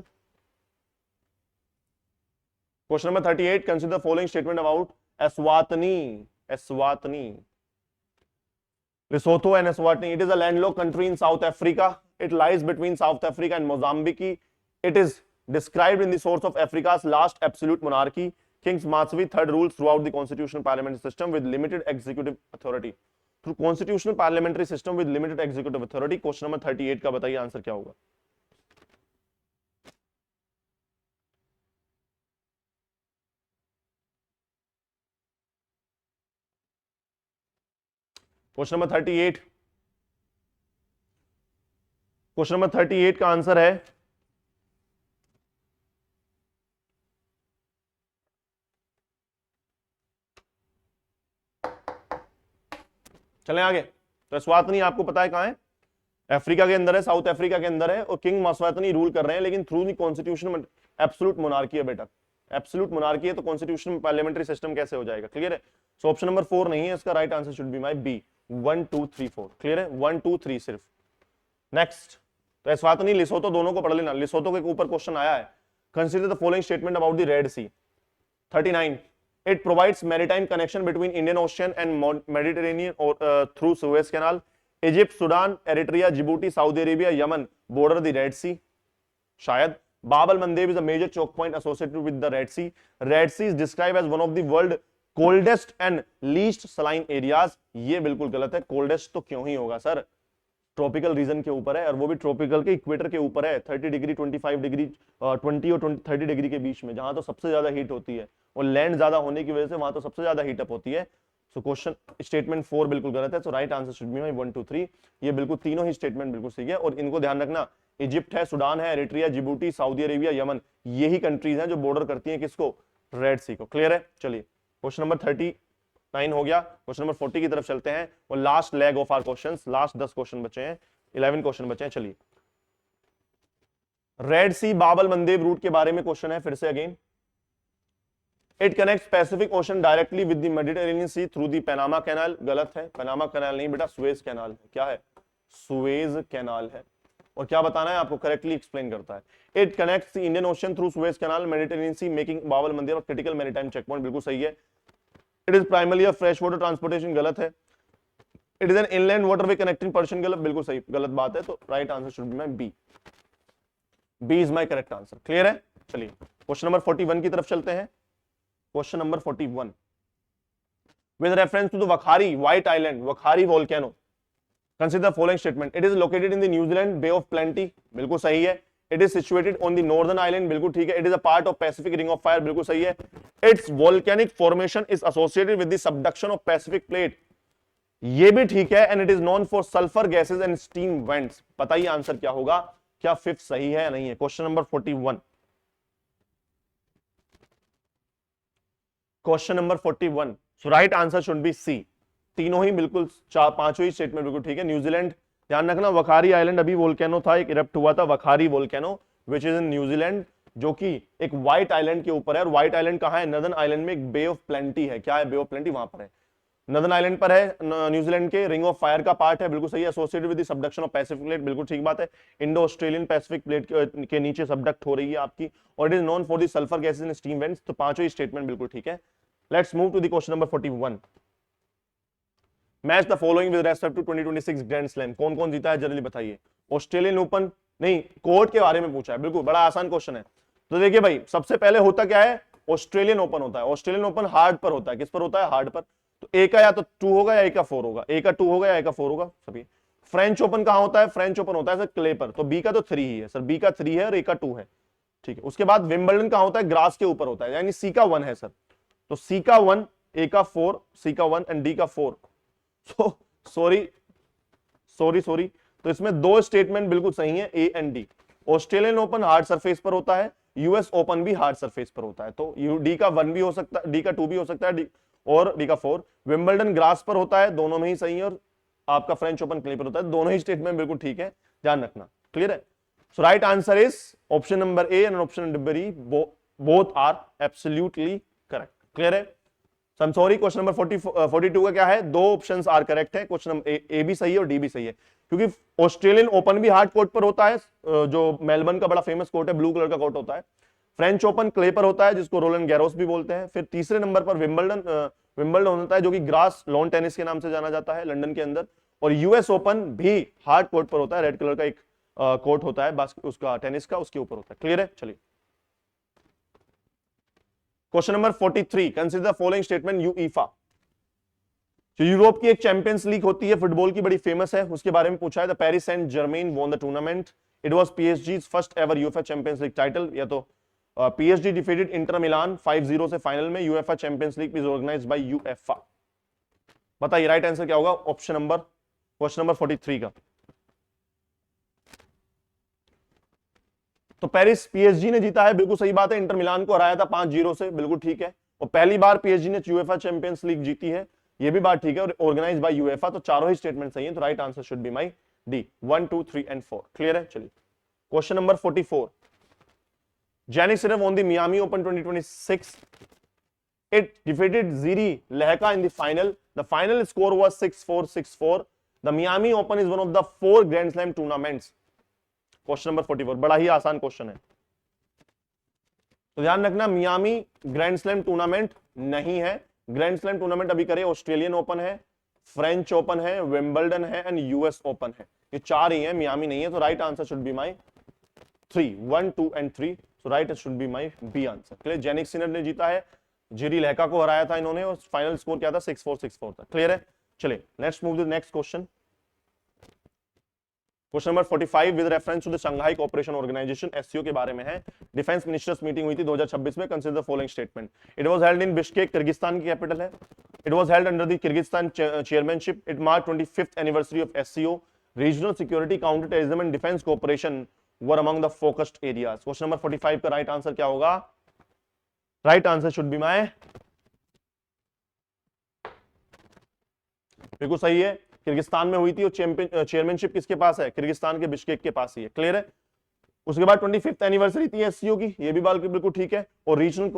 question number 38, consider following statement about Eswatini. Eswatini, Lesotho and Eswatini. It is a landlocked country in South Africa. It lies between South Africa and Mozambique. It is described in the source of Africa's last absolute monarchy. King Matswi III rules throughout the constitutional parliamentary system with limited executive authority. Through constitutional parliamentary system with limited executive authority. Question number 38 का बताइए आंसर क्या होगा? क्वेश्चन नंबर 38, क्वेश्चन नंबर 38 का आंसर है चलें आगे। तो एस्वातनी आपको पता है कहां है? अफ्रीका के अंदर है, साउथ अफ्रीका के अंदर है, और किंग मस्वातनी रूल कर रहे हैं, लेकिन through the constitution absolute monarchy है बेटा, एब्सोल्यूट मोनार्की है, तो कॉन्स्टिट्यूशन पार्लियामेंट्री सिस्टम कैसे हो जाएगा? क्लियर है? सो ऑप्शन नंबर 4 नहीं है इसका, right answer should be my B, 1, 2, 3, 4। Clear है? 1, 2, 3 सिर्फ। नेक्स्ट, तो एस्वातनी लिसोतो दोनों को पढ़ लेना, लिसोतो के ऊपर क्वेश्चन आया है। Consider the following statement about the Red Sea. 39, it provides maritime connection between Indian Ocean and Mediterranean through Suez Canal. Egypt, Sudan, Eritrea, Djibouti, Saudi Arabia, Yemen border the Red Sea. शायद Bab al-Mandeb is a major choke point associated with the Red Sea. Red Sea is described as one of the world coldest and least saline areas. ये बिल्कुल गलत है, coldest तो क्यों ही होगा सर, ट्रॉपिकल रीजन के ऊपर है, और वो भी ट्रॉपिकल के इक्वेटर के ऊपर है, 30 डिग्री 25 डिग्री 20 और 30 डिग्री के बीच में, जहां तो सबसे ज्यादा हीट होती है, और लैंड ज्यादा होने की वजह से वहां तो सबसे ज्यादा हीट अप होती है। सो क्वेश्चन स्टेटमेंट 4 बिल्कुल गलत है, so right answer should be my 1 2 3। ये बिल्कुल तीनों ही स्टेटमेंट बिल्कुल सही है, और इनको ध्यान रखना, इजिप्ट है, सूडान है, Eritrea, Djibouti, Saudi Arabia, Yemen, यही कंट्रीज हैं जो बॉर्डर करती हैं किसको, रेड सी को। क्लियर है? चलिए क्वेश्चन नंबर 39 हो गया, क्वेश्चन नंबर 40 की तरफ चलते हैं, और last leg of our questions, last 10 question बचे हैं, 11 क्वेश्चन बचे हैं। चलिए रेड सी बाबल मंदेब रूट के बारे में क्वेश्चन है फिर से again. It connects Pacific Ocean directly with the Mediterranean Sea through the Panama Canal. गलत है, पनामा कैनाल नहीं बेटा, सुएज कैनाल है। क्या है? सुएज कैनाल है। और क्या बताना है आपको, करेक्टली एक्सप्लेन करता है। It connects the Indian Ocean through Suez Canal Mediterranean Sea making Babel Mandeb critical maritime check point. बिल्कुल सही है। It is primarily a fresh water transportation. गलत है। It is an inland waterway connecting Persian. गलत, बिल्कुल सही, गलत बात है, तो right answer should be my B. B is my correct answer. Clear है? चलिए क्वेश्चन नंबर 41 की तरफ चलते हैं। Question number 41 with reference to the Wakhari White Island, Wakhari volcano, consider the following statement. It is located in the New Zealand Bay of Plenty. बिल्कुल सही है। It is situated on the northern island. बिल्कुल ठीक है। It is a part of Pacific Ring of Fire. बिल्कुल सही है। Its volcanic formation is associated with the subduction of Pacific Plate. ये भी ठीक है। And it is known for sulfur gases and steam vents. बताइए आंसर क्या होगा, क्या फिफ्थ सही है या नहीं है? Question number 41। Question number 41, so right answer should be C. तीनों ही बिल्कुल, पांचों ही स्टेटमेंट बिल्कुल ठीक है। न्यूजीलैंड, ध्यान रखना, वखारी आइलैंड अभी वोल्केनो था, एक इरप्ट हुआ था Whakaari volcano which is in New Zealand, जो कि एक व्हाइट आइलैंड के ऊपर है। और व्हाइट आइलैंड कहां है? नदर्न आइलैंड में एक बे ऑफ प्लेंटी है। क्या है? बे ऑफ प्लेंटी वहां पर है, नदर्न आइलैंड पर है, न्यूजीलैंड के। रिंग ऑफ फायर का पार्ट है, बिल्कुल सही है। Associated with the subduction of Pacific plate, बिल्कुल ठीक बात है। इंडो ऑस्ट्रेलियन पैसिफिक प्लेट के नीचे सबडक्ट हो रही है आपकी। और it is known for the sulphur gases and steam vents. तो पांचों ही स्टेटमेंट बिल्कुल ठीक है। Let's move to the question number 41. Match the following with respect to 2026 Grand Slam. कौन कौन जीता है जल्दी बताइए। ऑस्ट्रेलियन ओपन नहीं, कोर्ट के बारे में पूछा है, बिल्कुल बड़ा आसान क्वेश्चन है। तो देखिए भाई, सबसे पहले होता क्या है, ऑस्ट्रेलियन ओपन होता है। ऑस्ट्रेलियन ओपन हार्ड पर होता है। किस पर होता है? हार्ड पर। तो ए का या तो 2 होगा या ए का 4 होगा, ए का 2 होगा या ए का 4 होगा सभी। फ्रेंच ओपन कहां होता है? फ्रेंच ओपन होता है सर क्ले पर। तो बी का तो 3 ही है सर, बी का 3 है और ए का 2 है, ठीक है। उसके बाद विंबलडन कहां होता है? ग्रास के ऊपर होता है, यानी सी का 1 है सर। तो सी का 1, ए का 4, सी का 1 एंड डी का 4। सॉरी, तो इसमें दो स्टेटमेंट बिल्कुल सही है, A and D. Australian open hard surface पर होता है, यूएस ओपन भी हार्ड सरफेस पर होता है। तो डी का 1 भी हो सकता है, डी का 2 भी हो सकता है, और डी का 4। विंबलडन ग्रास पर होता है, दोनों में ही सही है। और आपका फ्रेंच ओपन क्ले पर होता है। दोनों ही स्टेटमेंट बिल्कुल ठीक है, ध्यान रखना। क्लियर है? So right answer is option number A and option number B, both are absolutely correct. Clear है? So I am sorry, question number 42 का क्या है? दो ऑप्शंस आर करेक्ट है। क्वेश्चन नंबर ए भी सही है और डी भी सही है, क्योंकि ऑस्ट्रेलियन ओपन भी हार्ड कोर्ट पर होता है, जो मेलबर्न का बड़ा फेमस कोर्ट है, ब्लू कलर का कोर्ट होता है। फ्रेंच ओपन क्ले पर होता है, जिसको रोलन गैरोस भी बोलते हैं। फिर तीसरे नंबर पर विंबलडन होता है, जो कि ग्रास लॉन टेनिस के नाम से जाना जाता है लंदन के अंदर। और यूएस ओपन भी हार्ड कोर्ट पर होता है, रेड कलर का एक कोर्ट होता है उसका टेनिस का, उसके ऊपर होता है। क्लियर है? चलिए question number 43, consider the following statement. UEFA, जो यूरोप की एक चैंपियंस लीग होती है फुटबॉल की, बड़ी फेमस है, उसके बारे में पूछा है। The Paris Saint Germain won the tournament. It was पीएसजी's first ever UEFA champions league title. या तो पीएसजी डिफीटेड इंटर मिलान 5-0 से फाइनल में। UEFA champions League is organised by UEFA. बताइए राइट आंसर क्या होगा ऑप्शन नंबर, क्वेश्चन नंबर 43 का। तो पेरिस पीएसजी ने जीता है, बिल्कुल सही बात है। इंटर मिलान को हराया था 5-0 से, बिल्कुल ठीक है। और पहली बार पीएसजी ने यूएफए चैंपियंस लीग जीती है, ये भी बात ठीक है। और ऑर्गेनाइज्ड बाय यूएफए, तो चारों ही स्टेटमेंट सही है। तो right answer should be my D, 1, 2, 3 and 4। Clear है? चलिए question number 44, Jannik Sinner won the Miami Open 2026. It defeated Ziri Lehka in the final. The final score was 6-4, 6-4. The Miami Open is one of the 4 Grand Slam tournaments. Question number 44, बड़ा ही आसान क्वेश्चन है, तो ध्यान रखना। मियामी ग्रैंड स्लैम टूर्नामेंट नहीं है। ग्रैंड स्लैम टूर्नामेंट अभी करे ऑस्ट्रेलियन ओपन है, फ्रेंच ओपन है, विंबलडन है एंड यूएस ओपन है। ये 4 ही है, मियामी नहीं है। तो right answer should be my 3, 1, 2 and 3। So right should be my B answer. Clear? Jannik Sinner ने जीता है, जिरी लहका को हराया था इन्होंने, और फाइनल स्कोर क्या था? 6-4, 6-4 था। क्लियर है? चलिए let's move to the next question. Question number 45 with reference to the Shanghai Cooperation Organisation SCO के बारे में है। डिफेंस मिनिस्टर्स मीटिंग हुई थी 2026 में। Consider the following statement. It was held in Bishkek, Kyrgyzstan की कैपिटल है। It was held under the Kyrgyzstan chairmanship. It mark 25th anniversary of SCO. Regional security, counter terrorism and defence cooperation were among the focused areas. Question number 45 का राइट आंसर क्या होगा? Right answer should be my, बिल्कुल सही है, किर्गिस्तान में हुई थी और चेयरमैनशिप किसके पास है? किर्गिस्तान के बिश्केक के पास ही है। क्लियर है? उसके बाद 25th एनिवर्सरी थी एससीओ की, ये भी बिल्कुल ठीक है। और रीजनल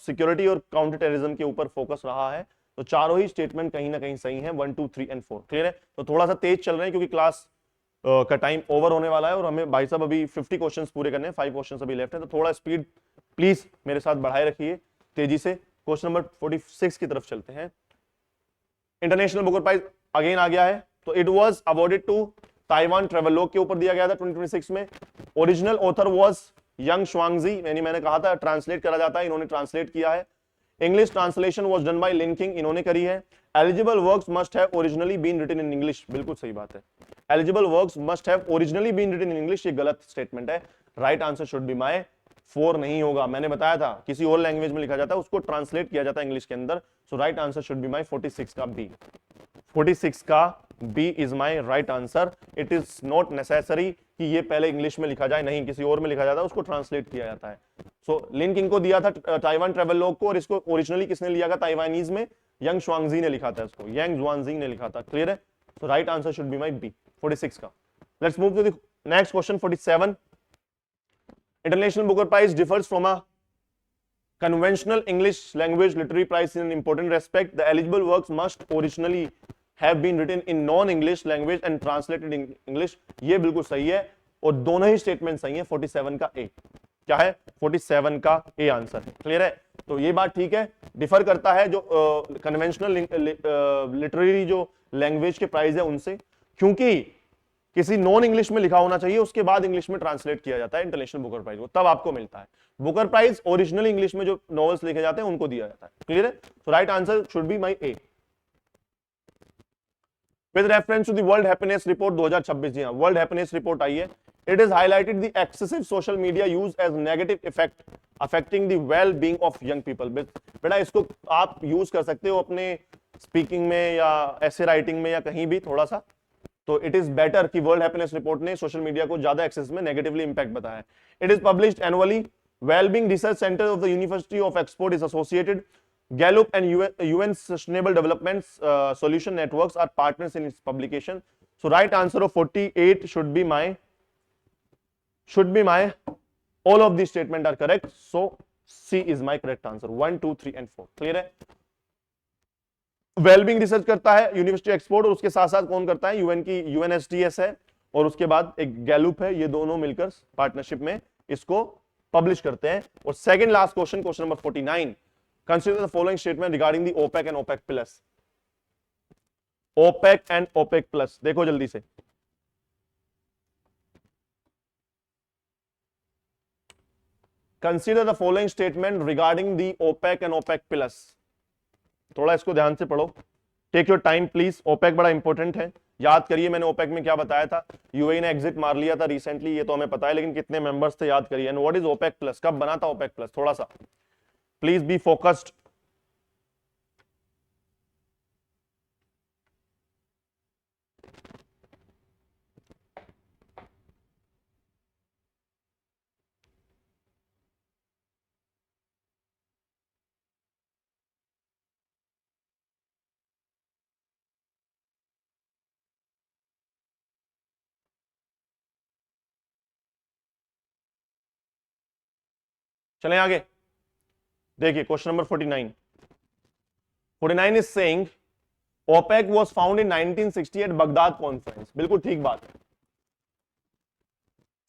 सिक्योरिटी और काउंटर टेररिज्म के ऊपर फोकस रहा है। तो चारों ही स्टेटमेंट कहीं ना कहीं सही हैं, 1, 2, 3 एंड 4। क्लियर है? तो थोड़ा सा तेज चल रहे हैं क्योंकि क्लास का टाइम ओवर होने वाला है और हमें भाई साहब अभी 50 क्वेश्चंस पूरे करने हैं, 5 क्वेश्चंस अभी लेफ्ट है। तो थोड़ा स्पीड प्लीज मेरे साथ बढ़ाए रखिए तेजी से। क्वेश्चन नंबर 46 की तरफ चलते हैं। इंटरनेशनल बुकर प्राइज अगेन आ गया है। तो it was awarded to Taiwan travelogue के ऊपर दिया गया था 2026 में। Original author was Yang Shuangzi, मैंने कहा था ट्रांसलेट करा जाता है, इन्होंने ट्रांसलेट किया है। English translation was done by Lin King, इन्होंने करी है। Eligible works must have originally been written in English, बिल्कुल सही बात है। Eligible works must have originally been written in English, ये गलत स्टेटमेंट है। Right answer should be my 4 नहीं होगा, मैंने बताया था किसी और लैंग्वेज में लिखा जाता है उसको ट्रांसलेट किया जाता है इंग्लिश के अंदर। So right answer should be my 46 का बी। 46 का B is my right answer. It is not necessary कि ये पहले इंग्लिश में लिखा जाए, नहीं, किसी और में लिखा जाता है उसको ट्रांसलेट किया जाता है। सो लिन किंग को दिया था ताइवान ट्रेवलॉग को, और इसको ओरिजिनली किसने लिया था ताइवानीज में? यंग श्वांगजी ने लिखा था इसको, यंग जुआनजी ने लिखा था। क्लियर है? So right answer should be my B, 46 का। Let's move to the next question 47। International Booker Prize differs from a conventional English language literary prize in an important respect. The eligible works must originally have been written in non-English language and translated in English. ये बिल्कुल सही है और दोनों ही स्टेटमेंट सही है। 47 का ए क्या है? 47 का ए आंसर है। क्लियर है? तो ये बात ठीक है, डिफर करता है जो कन्वेंशनल लिटरेरी जो लैंग्वेज के प्राइज है उनसे, क्योंकि किसी नॉन इंग्लिश में लिखा होना चाहिए, उसके बाद इंग्लिश में ट्रांसलेट किया जाता है इंटरनेशनल बुकर प्राइज को, तब आपको मिलता है। बुकर प्राइज ओरिजिनल इंग्लिश में जो नॉवेल्स लिखे जाते हैं उनको दिया जाता है। क्लियर है? तो right answer should be my A. With reference to the World happiness Report 2026, जी हां, वर्ल्ड हैप्पीनेस रिपोर्ट आई है। It is highlighted the excessive social media use as negative effect affecting the well being of young people. बेटा इसको आप यूज कर सकते हो अपने स्पीकिंग में या ऐसे राइटिंग में या कहीं भी थोड़ा सा। तो इट इज बेटर कि वर्ल्ड हैप्पीनेस रिपोर्ट ने सोशल मीडिया को ज्यादा एक्सेस में नेगेटिवली इंपैक्ट बताया है। It is published annually. Wellbeing research centre of the university of Oxford is associated. Gallup and UN sustainable development solution networks are partners in its publication. So right answer of 48 should be my all of the statement are correct. So C is my correct answer, 1, 2, 3 and 4। Clear है? वेलबींग रिसर्च करता है यूनिवर्सिटी एक्सपोर्ट, और उसके साथ साथ कौन करता है? यूएन की यूएनएसडीएस है, और उसके बाद एक गैलुप है, ये दोनों मिलकर पार्टनरशिप में इसको पब्लिश करते हैं। और second last question, question number 49, consider the following statement regarding the OPEC and OPEC plus. OPEC and OPEC plus देखो जल्दी से। Consider the following statement regarding the OPEC and OPEC plus. थोड़ा इसको ध्यान से पढ़ो, take your time please. OPEC बड़ा इंपॉर्टेंट है, याद करिए मैंने ओपेक में क्या बताया था। यूएई ने एग्जिट मार लिया था रिसेंटली, ये तो हमें पता है, लेकिन कितने मेंबर्स थे याद करिए। And what is OPEC plus, कब बना था ओपेक प्लस? थोड़ा सा प्लीज बी फोकस्ड। चलें आगे, देखिए question number 49 is saying OPEC was found in 1960 at Baghdad conference. बिल्कुल ठीक बात है।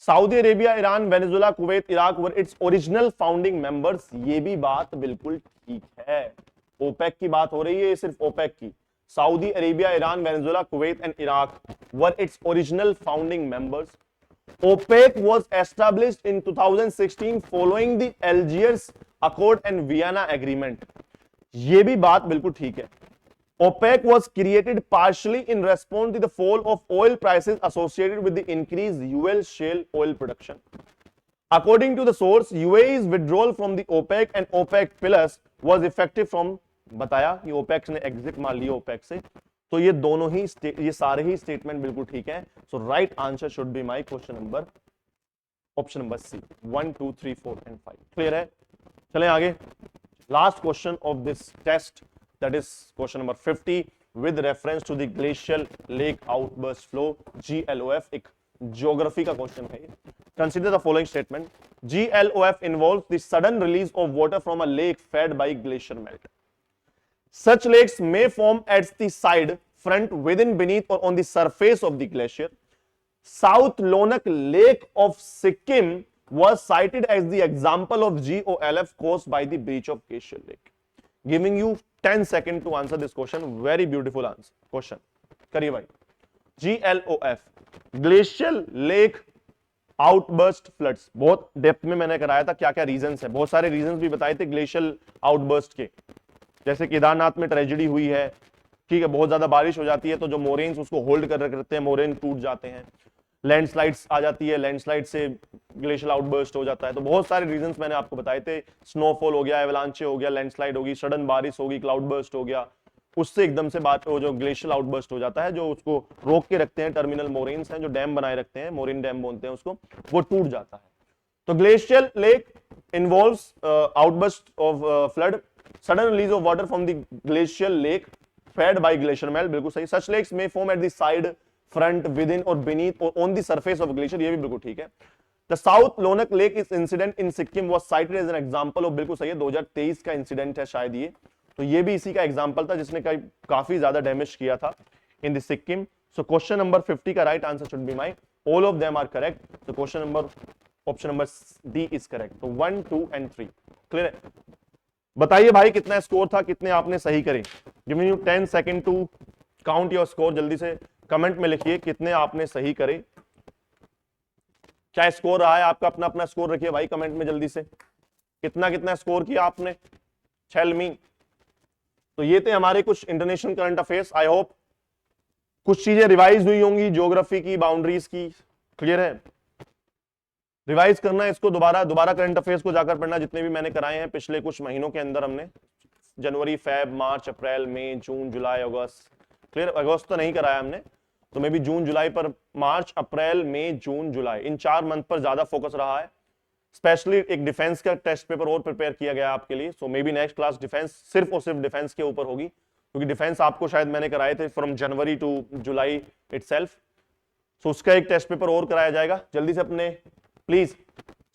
Saudi Arabia, Iran, Venezuela, Kuwait, Iraq were its original founding members. ये भी बात बिल्कुल ठीक है। ओपेक की बात हो रही है, सिर्फ ओपेक की। Saudi Arabia, Iran, Venezuela, Kuwait and Iraq were its original founding members. OPEC was established in 2016 following the Algiers Accord and Vienna Agreement. ये भी बात बिल्कुल ठीक है। OPEC was created partially in response to the fall of oil prices associated with the increased US shale oil production. According to the source, UAE's withdrawal from the OPEC and OPEC Plus was effective from, बताया कि OPEC ने एग्जिट मार लिया OPEC से, तो ये दोनों ही ये सारे ही स्टेटमेंट बिल्कुल ठीक है. So right answer should be my question number option number C 1 2 3 4 and 5. Clear है? चलें आगे. Last question of this test, that is question number 50 with reference to the glacial lake outburst flow, GLOF. एक ज्योग्राफी का क्वेश्चन है. Consider the following statement. GLOF involves the sudden release of water from a lake fed by glacier melt. Such lakes may form at the side, front, within, beneath, or on the surface of the glacier. South Lonak Lake of Sikkim was cited as the example of GOLF caused by the breach of glacial lake. Giving you 10 seconds to answer this question. Very beautiful answer question. करिए भाई. GLOF, glacial lake outburst floods. बहुत डेप्थ में मैंने कराया था क्या क्या रीजंस है, बहुत सारे रीजंस भी बताए थे ग्लेशियल आउटबर्स्ट के. जैसे केदारनाथ में ट्रेजेडी हुई है, ठीक है, बहुत ज्यादा बारिश हो जाती है तो जो मोरेन्स उसको होल्ड कर रखते हैं, मोरेन टूट जाते हैं. लैंडस्लाइड्स आ जाती है, लैंडस्लाइड से ग्लेशियल आउटबर्स्ट हो जाता है. तो बहुत सारे रीजंस मैंने आपको बताए थे. स्नोफॉल हो गया, एवलांचे हो गया, लैंडस्लाइड होगी, सडन बारिश होगी, क्लाउड बर्स्ट हो गया, उससे एकदम से बात जो ग्लेशियल आउटबर्स्ट हो जाता है, जो उसको रोक के रखते हैं टर्मिनल मोरेन्स हैं, जो डैम बनाए रखते हैं, मोरेन डैम बोलते हैं उसको, वो टूट जाता है. तो glacial lake involves outburst of flood, sudden release of water from the glacial lake fed by glacier melt. बिल्कुल सही. Such lakes may form at the side, front, within और बीनीथ और on the surface of glacier. ये भी बिल्कुल ठीक है. द साउथ लोनक लेक इस incident in Sikkim was cited as an example of, बिल्कुल सही है, 2023 का इंसिडेंट है शायद ये, तो ये भी इसी का एग्जांपल था जिसने काफी ज्यादा डैमेज किया था in the Sikkim. So question number 50 का right answer should be my all of them are correct. तो question number option number D is correct. तो 1 2 एंड 3 क्लियर है. बताइए भाई कितना स्कोर था, कितने आपने सही करे. Giving you 10 second to count your score. जल्दी से कमेंट में लिखिए कितने आपने सही करे. क्या स्कोर रहा है आपका, अपना अपना स्कोर रखिए भाई कमेंट में जल्दी से. कितना कितना स्कोर किया आपने. Tell me. तो ये थे हमारे कुछ international current affairs. I hope कुछ चीजें रिवाइज हुई होंगी ज्योग्राफी की, बाउंड्रीज की. क्लियर है? रिवाइज करना है इसको, दोबारा करंट अफेयर्स को जाकर पढ़ना, जितने भी मैंने कराए हैं पिछले कुछ महीनों के अंदर. हमने जनवरी, फेब, मार्च, अप्रैल, मई, जून, जुलाई, अगस्त. क्लियर? अगस्त तो नहीं कराया हमने, तो मे भी जून जुलाई पर, मार्च, अप्रैल, मई, जून, जुलाई, इन 4 मंथ पर ज्यादा फोकस रहा है. स्पेशली एक डिफेंस का टेस्ट पेपर और प्रिपेयर किया गया आपके लिए. So maybe next class defence सिर्फ और सिर्फ डिफेंस के ऊपर होगी, क्योंकि डिफेंस आपको शायद मैंने कराए थे from January to July itself. सो उसका एक टेस्ट पेपर और कराया जाएगा. जल्दी से अपने प्लीज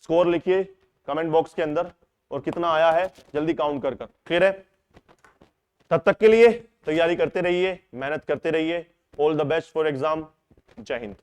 स्कोर लिखिए कमेंट बॉक्स के अंदर, और कितना आया है जल्दी काउंट कर. क्लियर है? तब तक के लिए तैयारी करते रहिए, मेहनत करते रहिए. All the best for exam. जय हिंद.